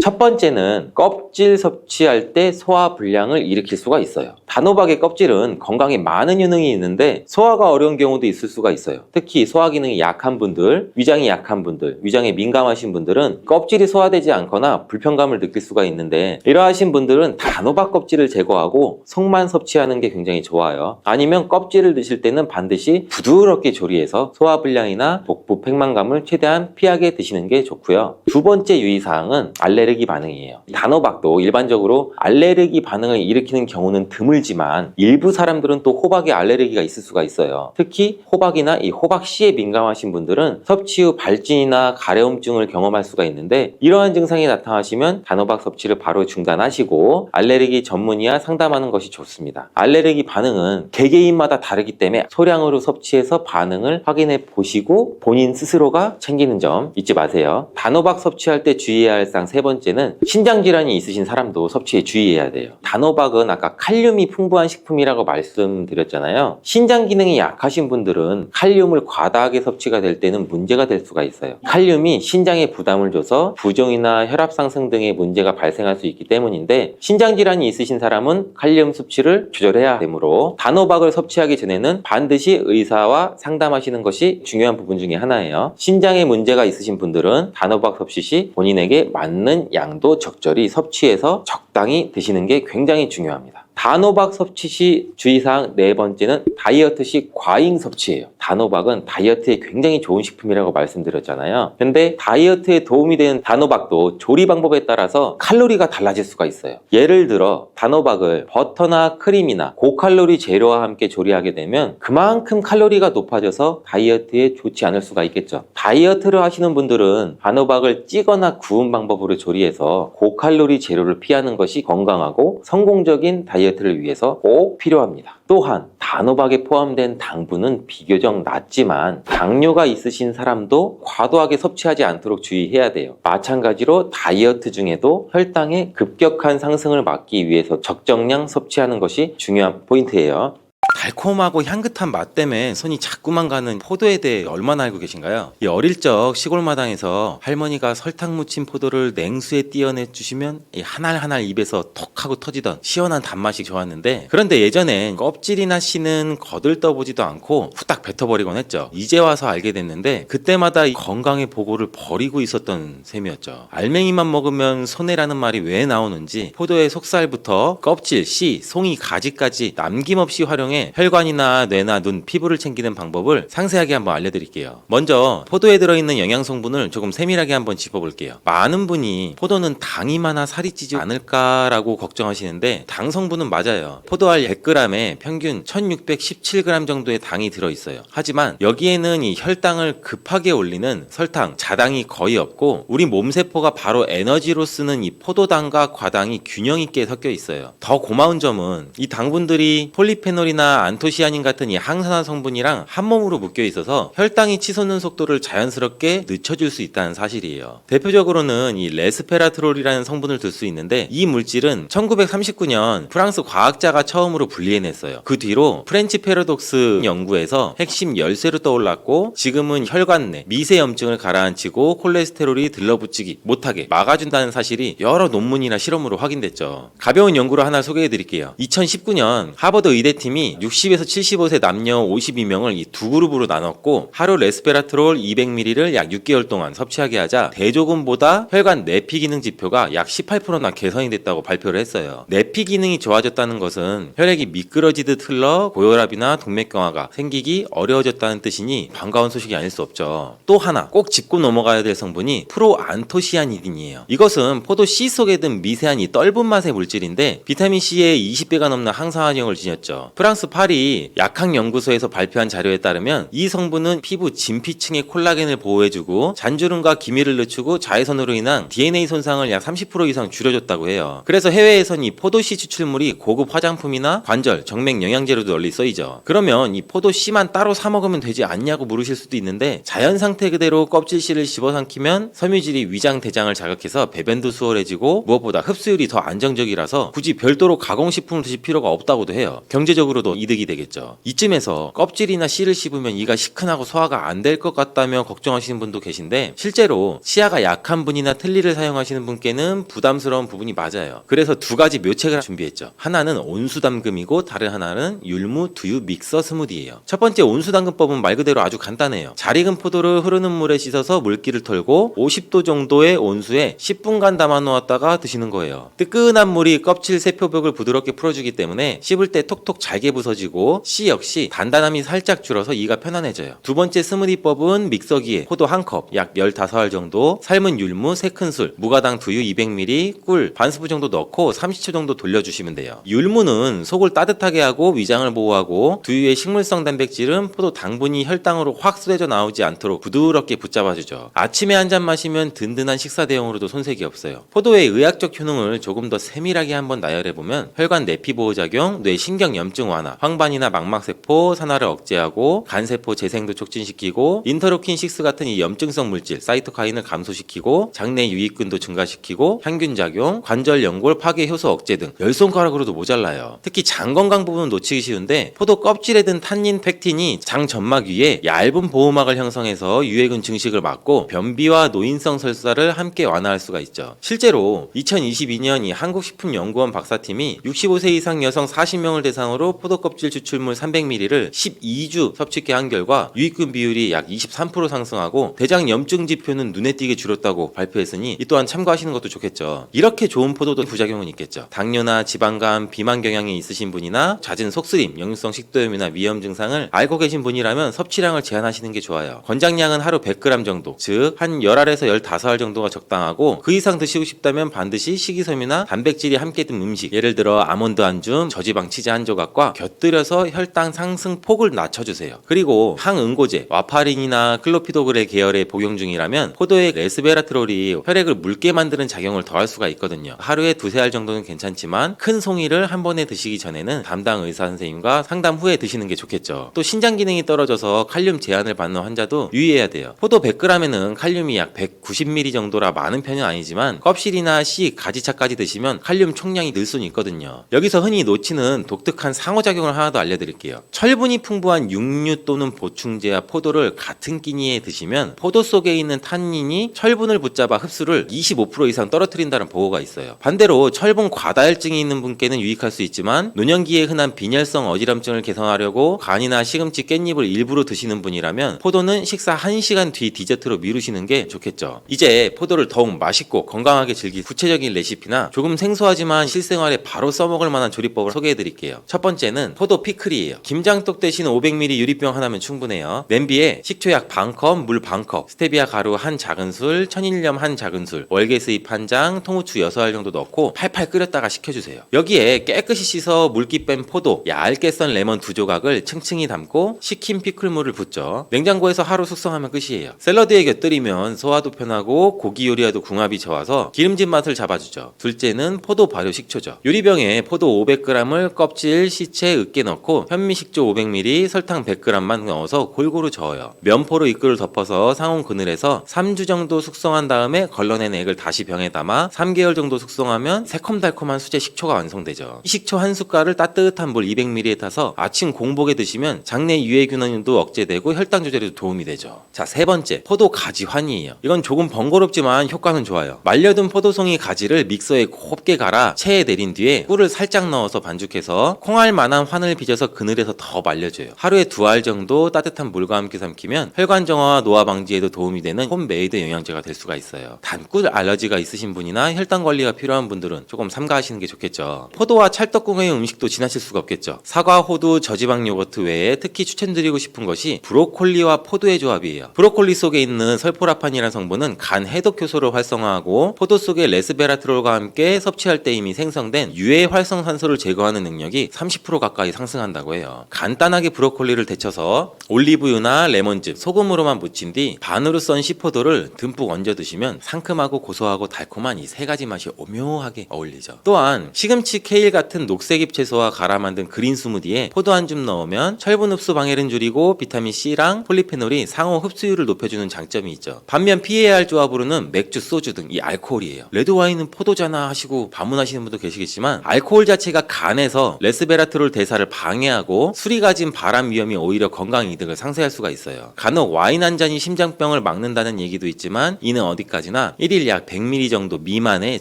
Speaker 1: 첫 번째는 껍질 섭취할 때 소화 불량을 일으킬 수가 있어요. 단호박의 껍질은 건강에 많은 효능이 있는데 소화가 어려운 경우도 있을 수가 있어요. 특히 소화 기능이 약한 분들, 위장이 약한 분들, 위장에 민감하신 분들은 껍질이 소화되지 않거나 불편감을 느낄 수가 있는데, 이러하신 분들은 단호박 껍질을 제거하고 속만 섭취하는 게 굉장히 좋아요. 아니면 껍질을 드실 때는 반드시 부드럽게 조리해서 소화 불량이나 복부 팽만감을 최대한 피하게 드시는 게 좋고요. 두 번째 유의사항은 알레르기 반응이에요. 단호박도 일반적으로 알레르기 반응을 일으키는 경우는 드물지만 일부 사람들은 또 호박에 알레르기가 있을 수가 있어요. 특히 호박이나 이 호박씨에 민감하신 분들은 섭취 후 발진이나 가려움증을 경험할 수가 있는데, 이러한 증상이 나타나시면 단호박 섭취를 바로 중단하시고 알레르기 전문의와 상담하는 것이 좋습니다. 알레르기 반응은 개개인마다 다르기 때문에 소량으로 섭취해서 반응을 확인해 보시고 본인 스스로가 챙기는 점 잊지 마세요. 단호박 섭취할 때 주의해야 할 사항 3번째 번째는 신장 질환이 있으신 사람도 섭취에 주의해야 돼요. 단호박은 아까 칼륨이 풍부한 식품이라고 말씀드렸잖아요. 신장 기능이 약하신 분들은 칼륨을 과다하게 섭취가 될 때는 문제가 될 수가 있어요. 칼륨이 신장에 부담을 줘서 부종이나 혈압 상승 등의 문제가 발생할 수 있기 때문인데, 신장 질환이 있으신 사람은 칼륨 섭취를 조절해야 되므로 단호박을 섭취하기 전에는 반드시 의사와 상담하시는 것이 중요한 부분 중에 하나예요. 신장에 문제가 있으신 분들은 단호박 섭취 시 본인에게 맞는 양도 적절히 섭취해서 적당히 드시는 게 굉장히 중요합니다. 단호박 섭취 시 주의사항 네 번째는 다이어트 시 과잉 섭취예요. 단호박은 다이어트에 굉장히 좋은 식품이라고 말씀드렸잖아요. 근데 다이어트에 도움이 되는 단호박도 조리 방법에 따라서 칼로리가 달라질 수가 있어요. 예를 들어 단호박을 버터나 크림이나 고칼로리 재료와 함께 조리하게 되면 그만큼 칼로리가 높아져서 다이어트에 좋지 않을 수가 있겠죠. 다이어트를 하시는 분들은 단호박을 찌거나 구운 방법으로 조리해서 고칼로리 재료를 피하는 것이 건강하고 성공적인 다이어트를 위해서 꼭 필요합니다. 또한 단호박에 포함된 당분은 비교적 낮지만 당뇨가 있으신 사람도 과도하게 섭취하지 않도록 주의해야 돼요. 마찬가지로 다이어트 중에도 혈당의 급격한 상승을 막기 위해서 적정량 섭취하는 것이 중요한 포인트예요.
Speaker 2: 달콤하고 향긋한 맛 때문에 손이 자꾸만 가는 포도에 대해 얼마나 알고 계신가요? 이 어릴 적 시골 마당에서 할머니가 설탕 묻힌 포도를 냉수에 띄어내 주시면 이 한 알 한 알 입에서 톡 하고 터지던 시원한 단맛이 좋았는데, 그런데 예전엔 껍질이나 씨는 거들떠보지도 않고 후딱 뱉어버리곤 했죠. 이제 와서 알게 됐는데 그때마다 이 건강의 보고를 버리고 있었던 셈이었죠. 알맹이만 먹으면 손해라는 말이 왜 나오는지 포도의 속살부터 껍질, 씨, 송이, 가지까지 남김없이 활용해 혈관이나 뇌나 눈, 피부를 챙기는 방법을 상세하게 한번 알려드릴게요. 먼저 포도에 들어있는 영양 성분을 조금 세밀하게 한번 짚어볼게요. 많은 분이 포도는 당이 많아 살이 찌지 않을까라고 걱정하시는데 당 성분은 맞아요. 포도알 100g에 평균 1617g 정도의 당이 들어있어요. 하지만 여기에는 이 혈당을 급하게 올리는 설탕, 자당이 거의 없고 우리 몸세포가 바로 에너지로 쓰는 이 포도당과 과당이 균형 있게 섞여 있어요. 더 고마운 점은 이 당분들이 폴리페놀이나 안토시아닌 같은 이 항산화 성분이랑 한 몸으로 묶여 있어서 혈당이 치솟는 속도를 자연스럽게 늦춰줄 수 있다는 사실이에요. 대표적으로는 이 레스페라트롤이라는 성분을 들 수 있는데, 이 물질은 1939년 프랑스 과학자가 처음으로 분리해냈어요. 그 뒤로 프렌치 패러독스 연구에서 핵심 열쇠로 떠올랐고, 지금은 혈관 내 미세염증을 가라앉히고 콜레스테롤이 들러붙지 못하게 막아준다는 사실이 여러 논문이나 실험으로 확인됐죠. 가벼운 연구로 하나 소개해드릴게요. 2019년 하버드 의대팀이 60에서 75세 남녀 52명을 이 두 그룹으로 나눴고 하루 레스페라트롤 200ml를 약 6개월 동안 섭취하게 하자 대조군보다 혈관 내피 기능 지표가 약 18%나 개선이 됐다고 발표를 했어요. 내피 기능이 좋아졌다는 것은 혈액이 미끄러지듯 흘러 고혈압이나 동맥경화가 생기기 어려워졌다는 뜻이니 반가운 소식이 아닐 수 없죠. 또 하나 꼭 짚고 넘어가야 될 성분이 프로안토시아닌이에요. 이것은 포도 씨 속에 든 미세한 이 떫은 맛의 물질인데 비타민C의 20배가 넘는 항산화력을 지녔죠. 프랑스 파리 약학연구소에서 발표한 자료에 따르면 이 성분은 피부 진피층의 콜라겐을 보호해주고 잔주름과 기미를 늦추고 자외선으로 인한 DNA 손상을 약 30% 이상 줄여줬다고 해요. 그래서 해외에선 이 포도씨 추출물이 고급 화장품이나 관절, 정맥 영양제로도 널리 쓰이죠. 그러면 이 포도씨만 따로 사 먹으면 되지 않냐고 물으실 수도 있는데, 자연 상태 그대로 껍질씨를 집어삼키면 섬유질이 위장, 대장을 자극해서 배변도 수월해지고 무엇보다 흡수율이 더 안정적이라서 굳이 별도로 가공식품을 드실 필요가 없다고도 해요. 경제적으로도 이득이 되겠죠. 이쯤에서 껍질이나 씨를 씹으면 이가 시큰하고 소화가 안 될 것 같다며 걱정하시는 분도 계신데, 실제로 치아가 약한 분이나 틀니를 사용하시는 분께는 부담스러운 부분이 맞아요. 그래서 두 가지 묘책을 준비했죠. 하나는 온수담금이고 다른 하나는 율무 두유 믹서 스무디예요. 첫 번째 온수담금법은 말 그대로 아주 간단해요. 잘 익은 포도를 흐르는 물에 씻어서 물기를 털고 50도 정도의 온수에 10분간 담아 놓았다가 드시는 거예요. 뜨끈한 물이 껍질 세포벽을 부드럽게 풀어주기 때문에 씹을 때 톡톡 잘게 부서지고 씨 역시 단단함이 살짝 줄어서 이가 편안해져요. 두 번째 스무디법은 믹서기에 포도 1컵, 약 15알 정도, 삶은 율무 3큰술, 무가당 두유 200ml, 꿀 반스푼 정도 넣고 30초 정도 돌려주시면 돼요. 율무는 속을 따뜻하게 하고 위장을 보호하고, 두유의 식물성 단백질은 포도 당분이 혈당으로 확 쏟아져 나오지 않도록 부드럽게 붙잡아주죠. 아침에 한 잔 마시면 든든한 식사 대용으로도 손색이 없어요. 포도의 의학적 효능을 조금 더 세밀하게 한번 나열해보면 혈관 내피 보호 작용, 뇌 신경 염증 완화, 산화, 황반이나 망막세포 산화를 억제하고 간세포 재생도 촉진시키고 인터루킨6 같은 이 염증성 물질 사이토카인을 감소시키고 장내 유익균도 증가시키고 향균작용, 관절 연골 파괴 효소 억제 등 10손가락으로도 모자라요. 특히 장 건강 부분은 놓치기 쉬운데 포도 껍질에 든 탄닌 팩틴이 장 점막 위에 얇은 보호막을 형성해서 유해균 증식을 막고 변비와 노인성 설사를 함께 완화할 수가 있죠. 실제로 2022년 이 한국식품연구원 박사팀이 65세 이상 여성 40명을 대상으로 포도 껍질 추출물 300ml를 12주 섭취케 한 결과 유익균 비율이 약 23% 상승하고 대장 염증 지표는 눈에 띄게 줄었다고 발표했으니 이 또한 참고하시는 것도 좋겠죠. 이렇게 좋은 포도도 부작용은 있겠죠. 당뇨나 지방간, 비만 경향이 있으신 분이나 잦은 속쓰림, 역류성 식도염이나 위염 증상을 알고 계신 분이라면 섭취량을 제한하시는 게 좋아요. 권장량은 하루 100g 정도, 즉 한 10알에서 15알 정도가 적당하고 그 이상 드시고 싶다면 반드시 식이섬유나 단백질이 함께 든 음식, 예를 들어 아몬드 한 줌, 저지방 치즈 한 조각과 곁들여서 혈당 상승 폭을 낮춰주세요. 그리고 항응고제, 와파린이나 클로피도그레 계열의 복용 중이라면 포도의 레스베라트롤이 혈액을 묽게 만드는 작용을 더할 수가 있거든요. 하루에 2-3알 정도는 괜찮지만 큰 송이를 한 번에 드시기 전에는 담당 의사 선생님과 상담 후에 드시는 게 좋겠죠. 또 신장 기능이 떨어져서 칼륨 제한을 받는 환자도 유의해야 돼요. 포도 100g에는 칼륨이 약 190mg 정도라 많은 편은 아니지만 껍질이나 씨, 가지차까지 드시면 칼륨 총량이 늘 수는 있거든요. 여기서 흔히 놓치는 독특한 상호작용을 하나 더 알려드릴게요. 철분이 풍부한 육류 또는 보충제와 포도를 같은 끼니에 드시면 포도 속에 있는 탄닌이 철분을 붙잡아 흡수를 25% 이상 떨어뜨린다는 보고가 있어요. 반대로 철분 과다혈증이 있는 분께는 유익할 수 있지만 노년기에 흔한 빈혈성 어지럼증을 개선하려고 간이나 시금치, 깻잎을 일부러 드시는 분이라면 포도는 식사 1시간 뒤 디저트로 미루시는 게 좋겠죠. 이제 포도를 더욱 맛있고 건강하게 즐길 구체적인 레시피나 조금 생소하지만 실생활에 바로 써먹을 만한 조리법을 소개해드릴게요. 첫 번째는 포도 피클이에요. 김장떡 대신 500ml 유리병 하나면 충분해요. 냄비에 식초 약 반컵, 물 반컵, 스테비아 가루 한 작은술, 천일염 한 작은술, 월계수잎 한 장, 통후추 6알 정도 넣고 팔팔 끓였다가 식혀주세요. 여기에 깨끗이 씻어 물기 뺀 포도, 얇게 썬 레몬 2조각을 층층이 담고 식힌 피클물을 붓죠. 냉장고에서 하루 숙성하면 끝이에요. 샐러드에 곁들이면 소화도 편하고 고기 요리와도 궁합이 좋아서 기름진 맛을 잡아주죠. 둘째는 포도 발효 식초죠. 유리병에 포도 500g을 껍질, 시체, 으깨 넣고 현미식초 500ml, 설탕 100g만 넣어서 골고루 저어요. 면포로 이끌을 덮어서 상온 그늘에서 3주 정도 숙성한 다음에 걸러낸 액을 다시 병에 담아 3개월 정도 숙성하면 새콤달콤한 수제 식초가 완성되죠. 이 식초 한 숟갈을 따뜻한 물 200ml에 타서 아침 공복에 드시면 장내 유해균도 억제되고 혈당 조절에도 도움이 되죠. 자, 세 번째, 포도 가지 환이에요. 이건 조금 번거롭지만 효과는 좋아요. 말려둔 포도송이 가지를 믹서에 곱게 갈아 체에 내린 뒤에 꿀을 살짝 넣어서 반죽해서 콩알만한 환을 빚어서 그늘에서 더 말려줘요. 하루에 2알 정도 따뜻한 물과 함께 삼키면 혈관 정화와 노화 방지에도 도움이 되는 홈메이드 영양제가 될 수가 있어요. 단 꿀 알러지가 있으신 분이나 혈당 관리가 필요한 분들은 조금 삼가하시는 게 좋겠죠. 포도와 찰떡궁의 음식도 지나칠 수가 없겠죠. 사과, 호두, 저지방 요거트 외에 특히 추천드리고 싶은 것이 브로콜리와 포도의 조합이에요. 브로콜리 속에 있는 설포라판이라는 성분은 간 해독 효소를 활성화하고 포도 속의 레스베라트롤과 함께 섭취할 때 이미 생성된 유해 활성산소를 제거하는 능력이 30% 가까이 상승한다고 해요. 간단하게 브로콜리를 데쳐서 올리브유나 레몬즙, 소금으로만 무친 뒤 반으로 썬 씨포도를 듬뿍 얹어 드시면 상큼하고 고소하고 달콤한 이 세 가지 맛이 오묘하게 어울리죠. 또한 시금치, 케일 같은 녹색잎 채소와 갈아 만든 그린 스무디에 포도 한 줌 넣으면 철분 흡수 방해를 줄이고 비타민 C랑 폴리페놀이 상호 흡수율을 높여주는 장점이 있죠. 반면 피해야 할 조합으로는 맥주, 소주 등 이 알코올이에요. 레드 와인은 포도잖아 하시고 반문하시는 분도 계시겠지만 알코올 자체가 간에서 레스베라트롤 대사를 방해하고 술이 가진 발암 위험이 오히려 건강 이득을 상쇄할 수가 있어요. 간혹 와인 한 잔이 심장병을 막는다는 얘기도 있지만 이는 어디까지나 1일 약 100ml 정도 미만의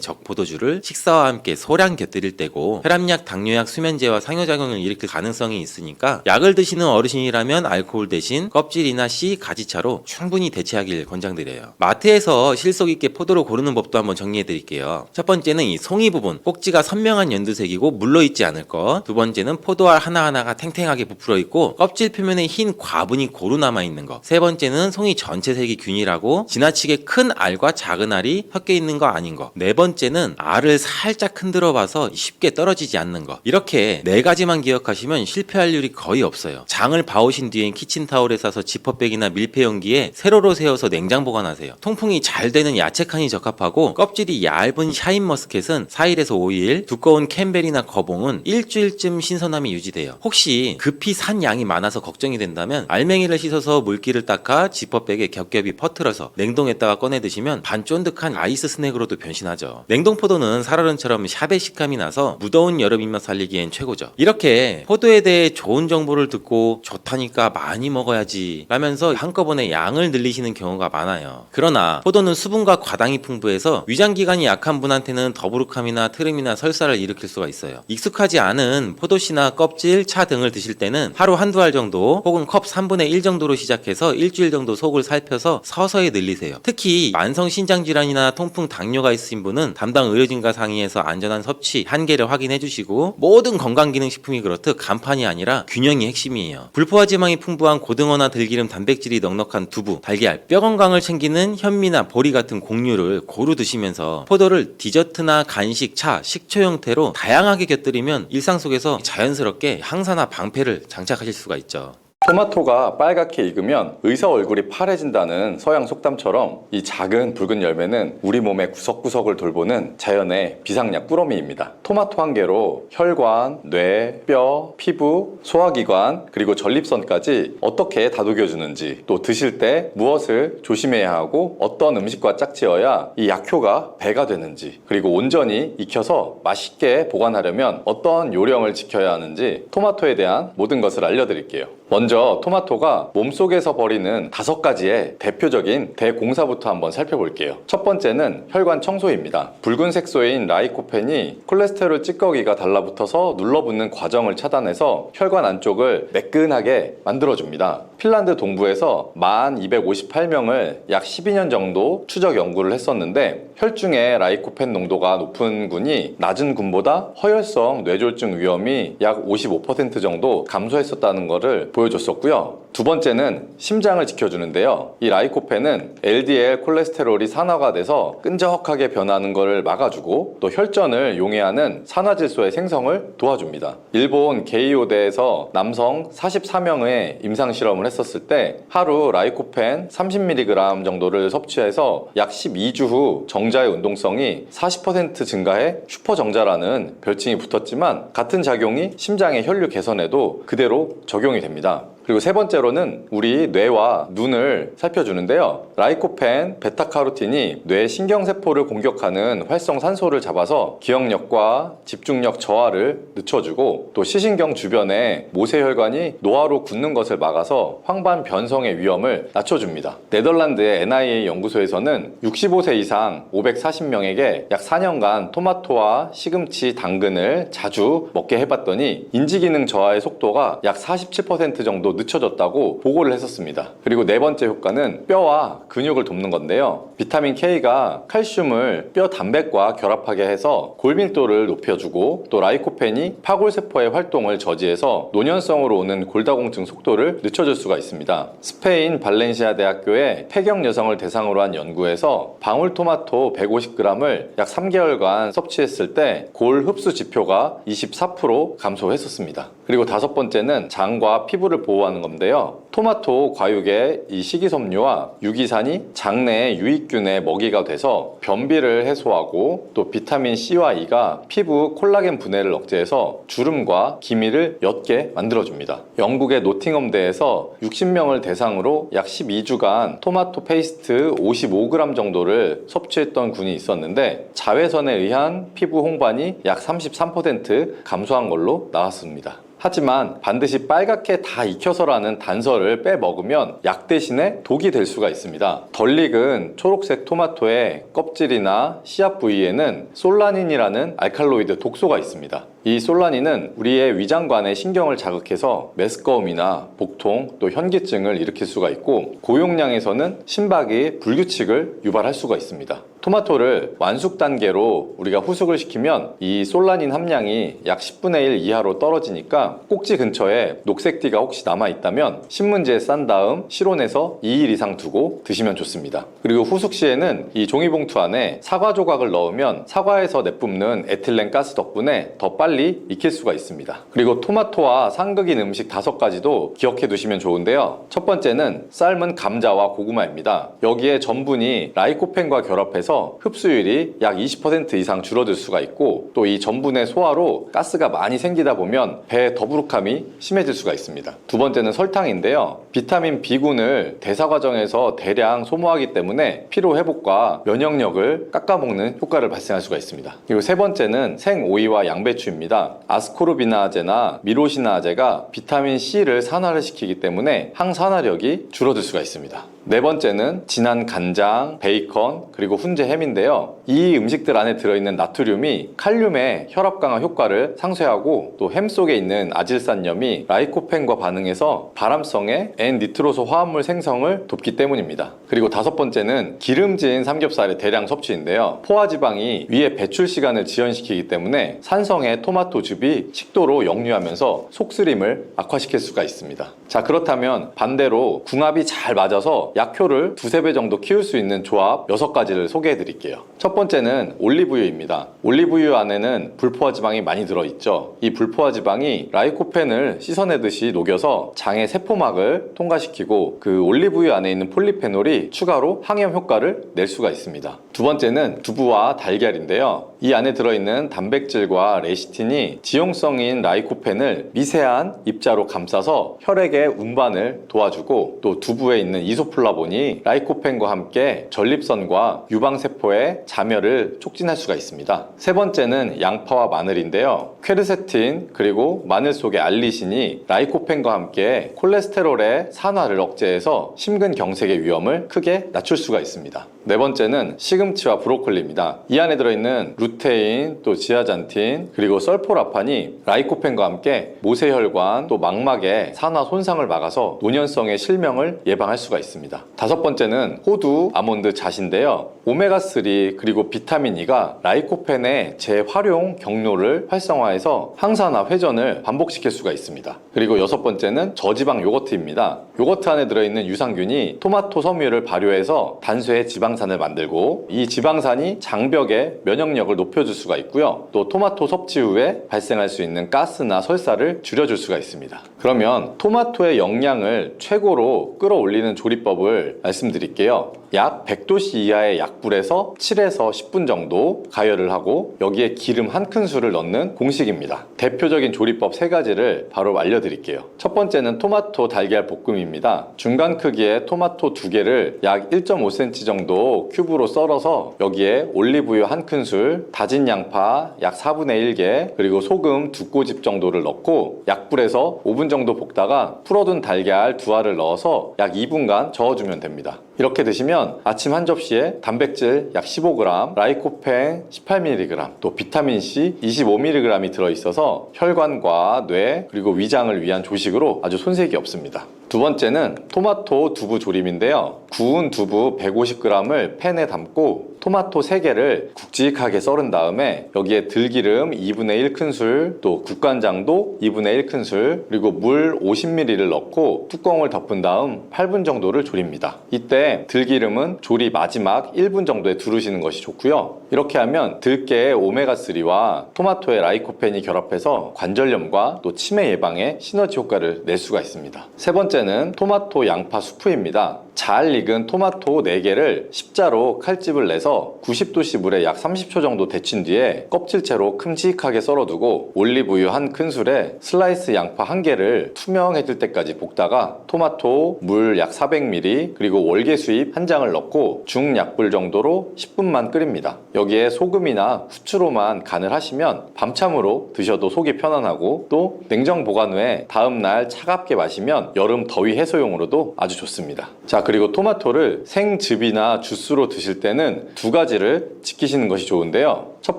Speaker 2: 적포도주를 식사와 함께 소량 곁들일 때고 혈압약, 당뇨약, 수면제와 상호작용을 일으킬 가능성이 있으니까 약을 드시는 어르신이라면 알코올 대신 껍질이나 씨, 가지차로 충분히 대체하길 권장드려요. 마트에서 실속 있게 포도를 고르는 법도 한번 정리해 드릴게요. 첫 번째는 이 송이 부분, 꼭지가 선명한 연두색이고 물러있지 않을 것. 두 번째는 포도알 하나하나가 탱탱하게 부풀어 있고 껍질 표면에 흰 과분이 고루 남아있는 것. 세 번째는 송이 전체 색이 균일하고 지나치게 큰 알과 작은 알이 섞여 있는 거 아닌 것. 네 번째는 알을 살짝 흔들어 봐서 쉽게 떨어지지 않는 것. 이렇게 네 가지만 기억하시면 실패할 일이 거의 없어요. 장을 봐오신 뒤엔 키친타올에 싸서 지퍼백이나 밀폐용기에 세로로 세워서 냉장 보관하세요. 통풍이 잘 되는 야채칸이 적합하고 껍질이 얇은 샤인머스켓은 4일에서 5일, 두꺼운 캠벨이나 거봉은 일주일쯤 신선하게 시원함이 유지돼요. 혹시 급히 산 양이 많아서 걱정이 된다면 알맹이를 씻어서 물기를 닦아 지퍼백에 겹겹이 퍼뜨려서 냉동했다가 꺼내 드시면 반쫀득한 아이스 스낵으로도 변신하죠. 냉동포도는 살얼음처럼 샤베 식감이 나서 무더운 여름 입맛 살리기엔 최고죠. 이렇게 포도에 대해 좋은 정보를 듣고 좋다니까 많이 먹어야지 라면서 한꺼번에 양을 늘리시는 경우가 많아요. 그러나 포도는 수분과 과당이 풍부해서 위장기관이 약한 분한테는 더부룩함이나 트름이나 설사를 일으킬 수가 있어요. 익숙하지 않은 포도씨나 껍질, 차 등을 드실 때는 하루 한두 알 정도 혹은 컵 3분의 1 정도로 시작해서 일주일 정도 속을 살펴서 서서히 늘리세요. 특히 만성 신장질환이나 통풍, 당뇨가 있으신 분은 담당 의료진과 상의해서 안전한 섭취, 한계를 확인해 주시고 모든 건강기능식품이 그렇듯 간판이 아니라 균형이 핵심이에요. 불포화 지방이 풍부한 고등어나 들기름, 단백질이 넉넉한 두부, 달걀, 뼈 건강을 챙기는 현미나 보리 같은 곡류를 고루 드시면서 포도를 디저트나 간식, 차, 식초 형태로 다양하게 곁들이면 일상 속에서 자연스럽게 항산화 방패를 장착하실 수가 있죠.
Speaker 3: 토마토가 빨갛게 익으면 의사 얼굴이 파래진다는 서양 속담처럼 이 작은 붉은 열매는 우리 몸의 구석구석을 돌보는 자연의 비상약 꾸러미입니다. 토마토 한 개로 혈관, 뇌, 뼈, 피부, 소화기관 그리고 전립선까지 어떻게 다독여주는지, 또 드실 때 무엇을 조심해야 하고 어떤 음식과 짝지어야 이 약효가 배가 되는지, 그리고 온전히 익혀서 맛있게 보관하려면 어떤 요령을 지켜야 하는지 토마토에 대한 모든 것을 알려드릴게요. 먼저 토마토가 몸속에서 벌이는 5가지의 대표적인 대공사부터 한번 살펴볼게요. 첫 번째는 혈관 청소입니다. 붉은 색소인 라이코펜이 콜레스테롤 찌꺼기가 달라붙어서 눌러붙는 과정을 차단해서 혈관 안쪽을 매끈하게 만들어줍니다. 핀란드 동부에서 1258명을 약 12년 정도 추적 연구를 했었는데 혈중의 라이코펜 농도가 높은 군이 낮은 군보다 허혈성 뇌졸중 위험이 약 55% 정도 감소했었다는 것을 보여줬었고요. 두 번째는 심장을 지켜주는데요. 이 라이코펜은 LDL 콜레스테롤이 산화가 돼서 끈적하게 변하는 것을 막아주고 또 혈전을 용해하는 산화질소의 생성을 도와줍니다. 일본 게이오대에서 남성 44명의 임상실험을 했었을 때 하루 라이코펜 30mg 정도를 섭취해서 약 12주 후 정자의 운동성이 40% 증가해 슈퍼정자라는 별칭이 붙었지만 같은 작용이 심장의 혈류 개선에도 그대로 적용이 됩니다. 그리고 세 번째로는 우리 뇌와 눈을 살펴주는데요. 라이코펜, 베타카로틴이 뇌 신경세포를 공격하는 활성산소를 잡아서 기억력과 집중력 저하를 늦춰주고 또 시신경 주변에 모세혈관이 노화로 굳는 것을 막아서 황반 변성의 위험을 낮춰줍니다. 네덜란드의 NIA 연구소에서는 65세 이상 540명에게 약 4년간 토마토와 시금치, 당근을 자주 먹게 해봤더니 인지기능 저하의 속도가 약 47% 정도 늦춰졌다고 보고를 했었습니다. 그리고 네 번째 효과는 뼈와 근육을 돕는 건데요. 비타민 K가 칼슘을 뼈 단백과 결합하게 해서 골밀도를 높여주고 또 라이코펜이 파골세포의 활동을 저지해서 노년성으로 오는 골다공증 속도를 늦춰줄 수가 있습니다. 스페인 발렌시아 대학교의 폐경 여성을 대상으로 한 연구에서 방울토마토 150g을 약 3개월간 섭취했을 때 골 흡수 지표가 24% 감소했었습니다. 그리고 다섯 번째는 장과 피부를 보호하는 건데요. 토마토 과육의 이 식이섬유와 유기산이 장내의 유익균의 먹이가 돼서 변비를 해소하고 또 비타민 C와 E가 피부 콜라겐 분해를 억제해서 주름과 기미를 옅게 만들어줍니다. 영국의 노팅엄대에서 60명을 대상으로 약 12주간 토마토 페이스트 55g 정도를 섭취했던 군이 있었는데 자외선에 의한 피부 홍반이 약 33% 감소한 걸로 나왔습니다. 하지만 반드시 빨갛게 다 익혀서라는 단서를 빼 먹으면 약 대신에 독이 될 수가 있습니다. 덜 익은 초록색 토마토의 껍질이나 씨앗 부위에는 솔라닌이라는 알칼로이드 독소가 있습니다. 이 솔라닌은 우리의 위장관의 신경을 자극해서 메스꺼움이나 복통 또 현기증을 일으킬 수가 있고 고용량에서는 심박이 불규칙을 유발할 수가 있습니다. 토마토를 완숙 단계로 우리가 후숙을 시키면 이 솔라닌 함량이 약 10분의 1 이하로 떨어지니까 꼭지 근처에 녹색띠가 혹시 남아있다면 신문지에 싼 다음 실온에서 2일 이상 두고 드시면 좋습니다. 그리고 후숙 시에는 이 종이봉투 안에 사과 조각을 넣으면 사과에서 내뿜는 에틸렌 가스 덕분에 더 빨리 빨리 익힐 수가 있습니다. 그리고 토마토와 상극인 음식 5가지도 기억해 두시면 좋은데요. 첫 번째는 삶은 감자와 고구마입니다. 여기에 전분이 라이코펜과 결합해서 흡수율이 약 20% 이상 줄어들 수가 있고, 또 이 전분의 소화로 가스가 많이 생기다 보면 배의 더부룩함이 심해질 수가 있습니다. 두 번째는 설탕인데요. 비타민 B군을 대사 과정에서 대량 소모하기 때문에 피로 회복과 면역력을 깎아먹는 효과를 발생할 수가 있습니다. 그리고 세 번째는 생오이와 양배추입니다. 아스코르비나아제나 미로시나아제가 비타민 C를 산화를 시키기 때문에 항산화력이 줄어들 수가 있습니다. 네 번째는 진한 간장, 베이컨, 그리고 훈제 햄인데요. 이 음식들 안에 들어있는 나트륨이 칼륨의 혈압 강화 효과를 상쇄하고, 또 햄 속에 있는 아질산염이 라이코펜과 반응해서 발암성의 N니트로소 화합물 생성을 돕기 때문입니다. 그리고 다섯 번째는 기름진 삼겹살의 대량 섭취인데요. 포화지방이 위에 배출 시간을 지연시키기 때문에 산성의 토마토즙이 식도로 역류하면서 속쓰림을 악화시킬 수가 있습니다. 자, 그렇다면 반대로 궁합이 잘 맞아서 약효를 2~3배 정도 키울 수 있는 조합 6가지를 소개해 드릴게요. 첫 번째는 올리브유입니다. 올리브유 안에는 불포화지방이 많이 들어있죠. 이 불포화지방이 라이코펜을 씻어내듯이 녹여서 장의 세포막을 통과시키고, 그 올리브유 안에 있는 폴리페놀이 추가로 항염 효과를 낼 수가 있습니다. 두 번째는 두부와 달걀인데요. 이 안에 들어있는 단백질과 레시틴이 지용성인 라이코펜을 미세한 입자로 감싸서 혈액의 운반을 도와주고, 또 두부에 있는 이소플라본이 라이코펜과 함께 전립선과 유방세포의 자멸을 촉진할 수가 있습니다. 세 번째는 양파와 마늘인데요. 퀘르세틴 그리고 마늘 속의 알리신이 라이코펜과 함께 콜레스테롤의 산화를 억제해서 심근경색의 위험을 크게 낮출 수가 있습니다. 네 번째는 시금치와 브로콜리입니다. 이 안에 들어있는 루테인, 또 지아잔틴, 그리고 설포라판이 라이코펜과 함께 모세혈관, 또 망막의 산화 손상을 막아서 노년성의 실명을 예방할 수가 있습니다. 다섯 번째는 호두, 아몬드 잣인데요. 오메가3 그리고 비타민 E가 라이코펜의 재활용 경로를 활성화해서 항산화 회전을 반복시킬 수가 있습니다. 그리고 여섯 번째는 저지방 요거트입니다. 요거트 안에 들어있는 유산균이 토마토 섬유를 발효해서 단수의 지방산을 만들고, 이 지방산이 장벽의 면역력을 높여줄 수가 있고요. 또 토마토 섭취 후에 발생할 수 있는 가스나 설사를 줄여줄 수가 있습니다. 그러면 토마토의 영양을 최고로 끌어올리는 조리법을 말씀드릴게요. 약 100도씨 이하의 약불에서 7에서 10분 정도 가열을 하고, 여기에 기름 1큰술을 넣는 공식입니다. 대표적인 조리법 3가지를 바로 알려드릴게요. 첫 번째는 토마토 달걀 볶음입니다. 중간 크기의 토마토 2개를 약 1.5cm 정도 큐브로 썰어서 여기에 올리브유 1큰술, 다진 양파 약 4분의 1개, 그리고 소금 2꼬집 정도를 넣고 약불에서 5분 정도 볶다가 풀어둔 달걀 2알을 넣어서 약 2분간 저어주면 됩니다. 이렇게 드시면 아침 한 접시에 단백질 약 15g, 라이코펜 18mg, 또 비타민C 25mg이 들어있어서 혈관과 뇌 그리고 위장을 위한 조식으로 아주 손색이 없습니다. 두 번째는 토마토 두부 조림인데요. 구운 두부 150g을 팬에 담고 토마토 3개를 굵직하게 썰은 다음에 여기에 들기름 2분의 1큰술, 또 국간장도 2분의 1큰술, 그리고 물 50ml를 넣고 뚜껑을 덮은 다음 8분 정도를 조립니다. 이때 들기름은 조리 마지막 1분 정도에 두르시는 것이 좋고요. 이렇게 하면 들깨의 오메가3와 토마토의 라이코펜이 결합해서 관절염과 또 치매 예방에 시너지 효과를 낼 수가 있습니다. 세 번째는 토마토 양파 수프입니다. 잘 익은 토마토 4개를 십자로 칼집을 내서 90도씨 물에 약 30초 정도 데친 뒤에 껍질째로 큼직하게 썰어두고 올리브유 1큰술에 슬라이스 양파 1개를 투명해질 때까지 볶다가 토마토, 물 약 400ml, 그리고 월계수잎 1장을 넣고 중약불 정도로 10분만 끓입니다. 여기에 소금이나 후추로만 간을 하시면 밤참으로 드셔도 속이 편안하고, 또 냉장 보관 후에 다음날 차갑게 마시면 여름 더위 해소용으로도 아주 좋습니다. 자, 그리고 토마토를 생즙이나 주스로 드실 때는 2가지를 지키시는 것이 좋은데요. 첫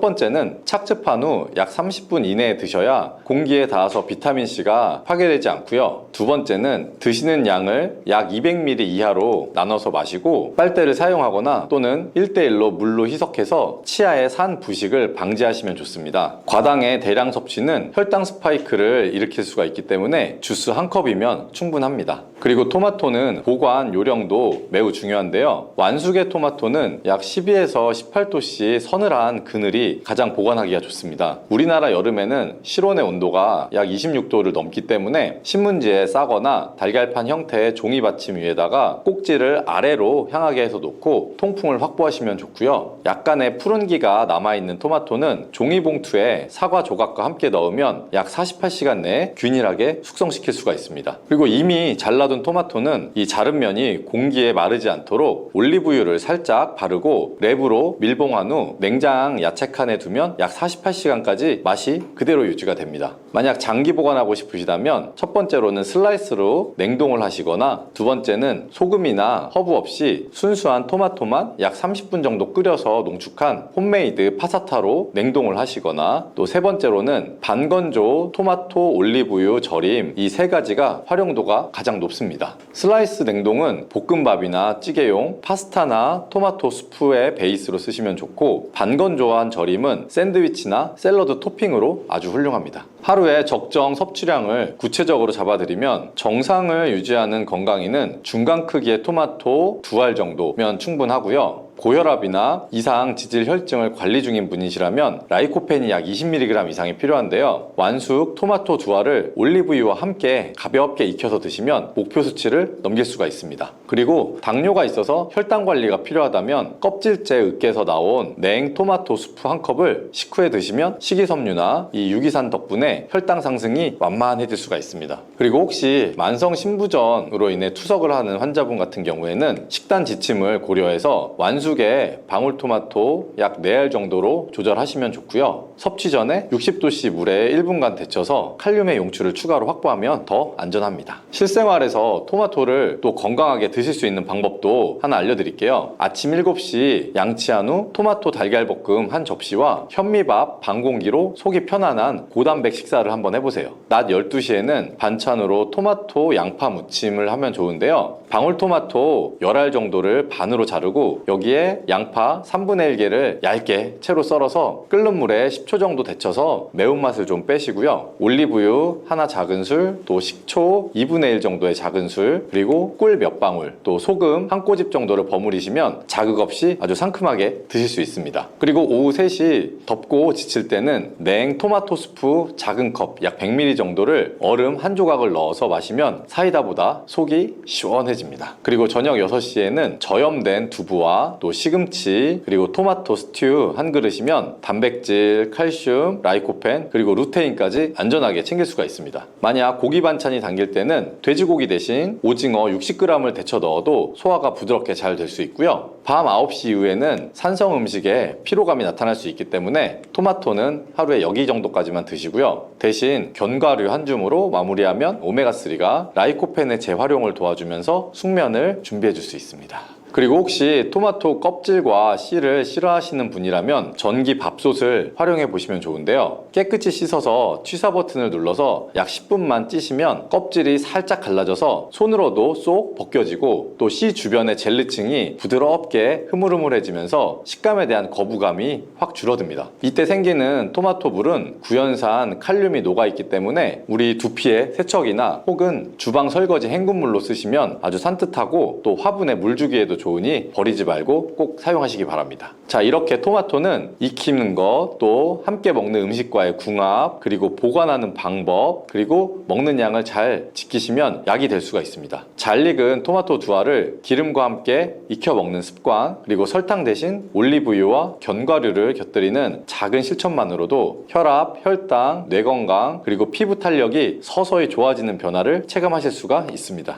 Speaker 3: 번째는 착즙한 후 약 30분 이내에 드셔야 공기에 닿아서 비타민C가 파괴되지 않고요. 두 번째는 드시는 양을 약 200ml 이하로 나눠서 마시고 빨대를 사용하거나 또는 1:1로 물로 희석해서 치아의 산 부식을 방지하시면 좋습니다. 과당의 대량 섭취는 혈당 스파이크를 일으킬 수가 있기 때문에 주스 1컵이면 충분합니다. 그리고 토마토는 보관 요령도 매우 중요한데요. 완숙의 토마토는 약 12에서 18도씨 서늘한 그늘이 가장 보관하기가 좋습니다. 우리나라 여름에는 실온의 온도가 약 26도를 넘기 때문에 신문지에 싸거나 달걀판 형태의 종이 받침 위에다가 꼭지를 아래로 향하게 해서 놓고 통풍을 확보하시면 좋고요. 약간의 푸른기가 남아있는 토마토는 종이봉투에 사과 조각과 함께 넣으면 약 48시간 내에 균일하게 숙성시킬 수가 있습니다. 그리고 이미 잘라둔 토마토는 이 자른 면이 공기에 마르지 않도록 올리브유를 살짝 바르고 랩으로 밀봉한 후 냉장 야채칸에 두면 약 48시간까지 맛이 그대로 유지가 됩니다. 만약 장기 보관하고 싶으시다면 첫 번째로는 슬라이스로 냉동을 하시거나 두 번째는 소금이나 허브 없이 순수한 토마토만 약 30분 정도 끓여서 농축한 홈메이드 파사타로 냉동을 하시거나 또 세 번째로는 반건조 토마토 올리브유 절임, 이 세 가지가 활용도가 가장 높습니다. 슬라이스 냉동은 볶음밥이나 찌개용, 파스타나 토마토 수프의 베이스로 쓰시면 좋고, 반건조한 절임은 샌드위치나 샐러드 토핑으로 아주 훌륭합니다. 하루에 적정 섭취량을 구체적으로 잡아드리면 정상을 유지하는 건강인은 중간 크기의 토마토 2알 정도면 충분하고요. 고혈압이나 이상 지질 혈증을 관리 중인 분이시라면 라이코펜이 약 20mg 이상이 필요한데요. 완숙 토마토 2알을 올리브유와 함께 가볍게 익혀서 드시면 목표 수치를 넘길 수가 있습니다. 그리고 당뇨가 있어서 혈당 관리가 필요하다면 껍질째 으깨서 나온 냉 토마토 수프 한 컵을 식후에 드시면 식이섬유나 이 유기산 덕분에 혈당 상승이 완만해질 수가 있습니다. 그리고 혹시 만성 신부전으로 인해 투석을 하는 환자분 같은 경우에는 식단 지침을 고려해서 완숙의 방울토마토 약 4알 정도로 조절하시면 좋고요. 섭취 전에 60도씨 물에 1분간 데쳐서 칼륨의 용출을 추가로 확보하면 더 안전합니다. 실생활에서 토마토를 또 건강하게 드실 수 있는 방법도 하나 알려드릴게요. 아침 7시 양치한 후 토마토 달걀볶음 한 접시와 현미밥 반 공기로 속이 편안한 고단백 식사를 한번 해보세요. 낮 12시에는 반찬으로 토마토 양파 무침을 하면 좋은데요. 방울토마토 10알 정도를 반으로 자르고 여기에 양파 3분의 1개를 얇게 채로 썰어서 끓는 물에 10초 정도 데쳐서 매운맛을 좀 빼시고요. 올리브유 하나 작은술, 또 식초 2분의 1 정도의 작은술, 그리고 꿀 몇 방울, 또 소금 한 꼬집 정도를 버무리시면 자극 없이 아주 상큼하게 드실 수 있습니다. 그리고 오후 3시 덥고 지칠 때는 냉 토마토 스프 작은 컵 약 100ml 정도를 얼음 한 조각을 넣어서 마시면 사이다보다 속이 시원해집니다. 그리고 저녁 6시에는 저염된 두부와 또 시금치, 그리고 토마토 스튜 한 그릇이면 단백질, 칼슘, 라이코펜, 그리고 루테인까지 안전하게 챙길 수가 있습니다. 만약 고기 반찬이 당길 때는 돼지고기 대신 오징어 60g을 데쳐 넣어도 소화가 부드럽게 잘 될 수 있고요. 밤 9시 이후에는 산성 음식에 피로감이 나타날 수 있기 때문에 토마토는 하루에 여기 정도까지만 드시고요. 대신 견과류 한 줌으로 마무리하면 오메가3가 라이코펜의 재활용을 도와주면서 숙면을 준비해 줄 수 있습니다. 그리고 혹시 토마토 껍질과 씨를 싫어하시는 분이라면 전기 밥솥을 활용해 보시면 좋은데요. 깨끗이 씻어서 취사 버튼을 눌러서 약 10분만 찌시면 껍질이 살짝 갈라져서 손으로도 쏙 벗겨지고 또 씨 주변의 젤리층이 부드럽게 흐물흐물해지면서 식감에 대한 거부감이 확 줄어듭니다. 이때 생기는 토마토물은 구연산 칼륨이 녹아있기 때문에 우리 두피의 세척이나 혹은 주방 설거지 헹군물로 쓰시면 아주 산뜻하고 또 화분에 물 주기에도 좋으니 버리지 말고 꼭 사용하시기 바랍니다. 자, 이렇게 토마토는 익히는 것, 또 함께 먹는 음식과의 궁합, 그리고 보관하는 방법, 그리고 먹는 양을 잘 지키시면 약이 될 수가 있습니다. 잘 익은 토마토 2알을 기름과 함께 익혀 먹는 습관, 그리고 설탕 대신 올리브유와 견과류를 곁들이는 작은 실천만으로도 혈압, 혈당, 뇌 건강, 그리고 피부 탄력이 서서히 좋아지는 변화를 체감하실 수가 있습니다.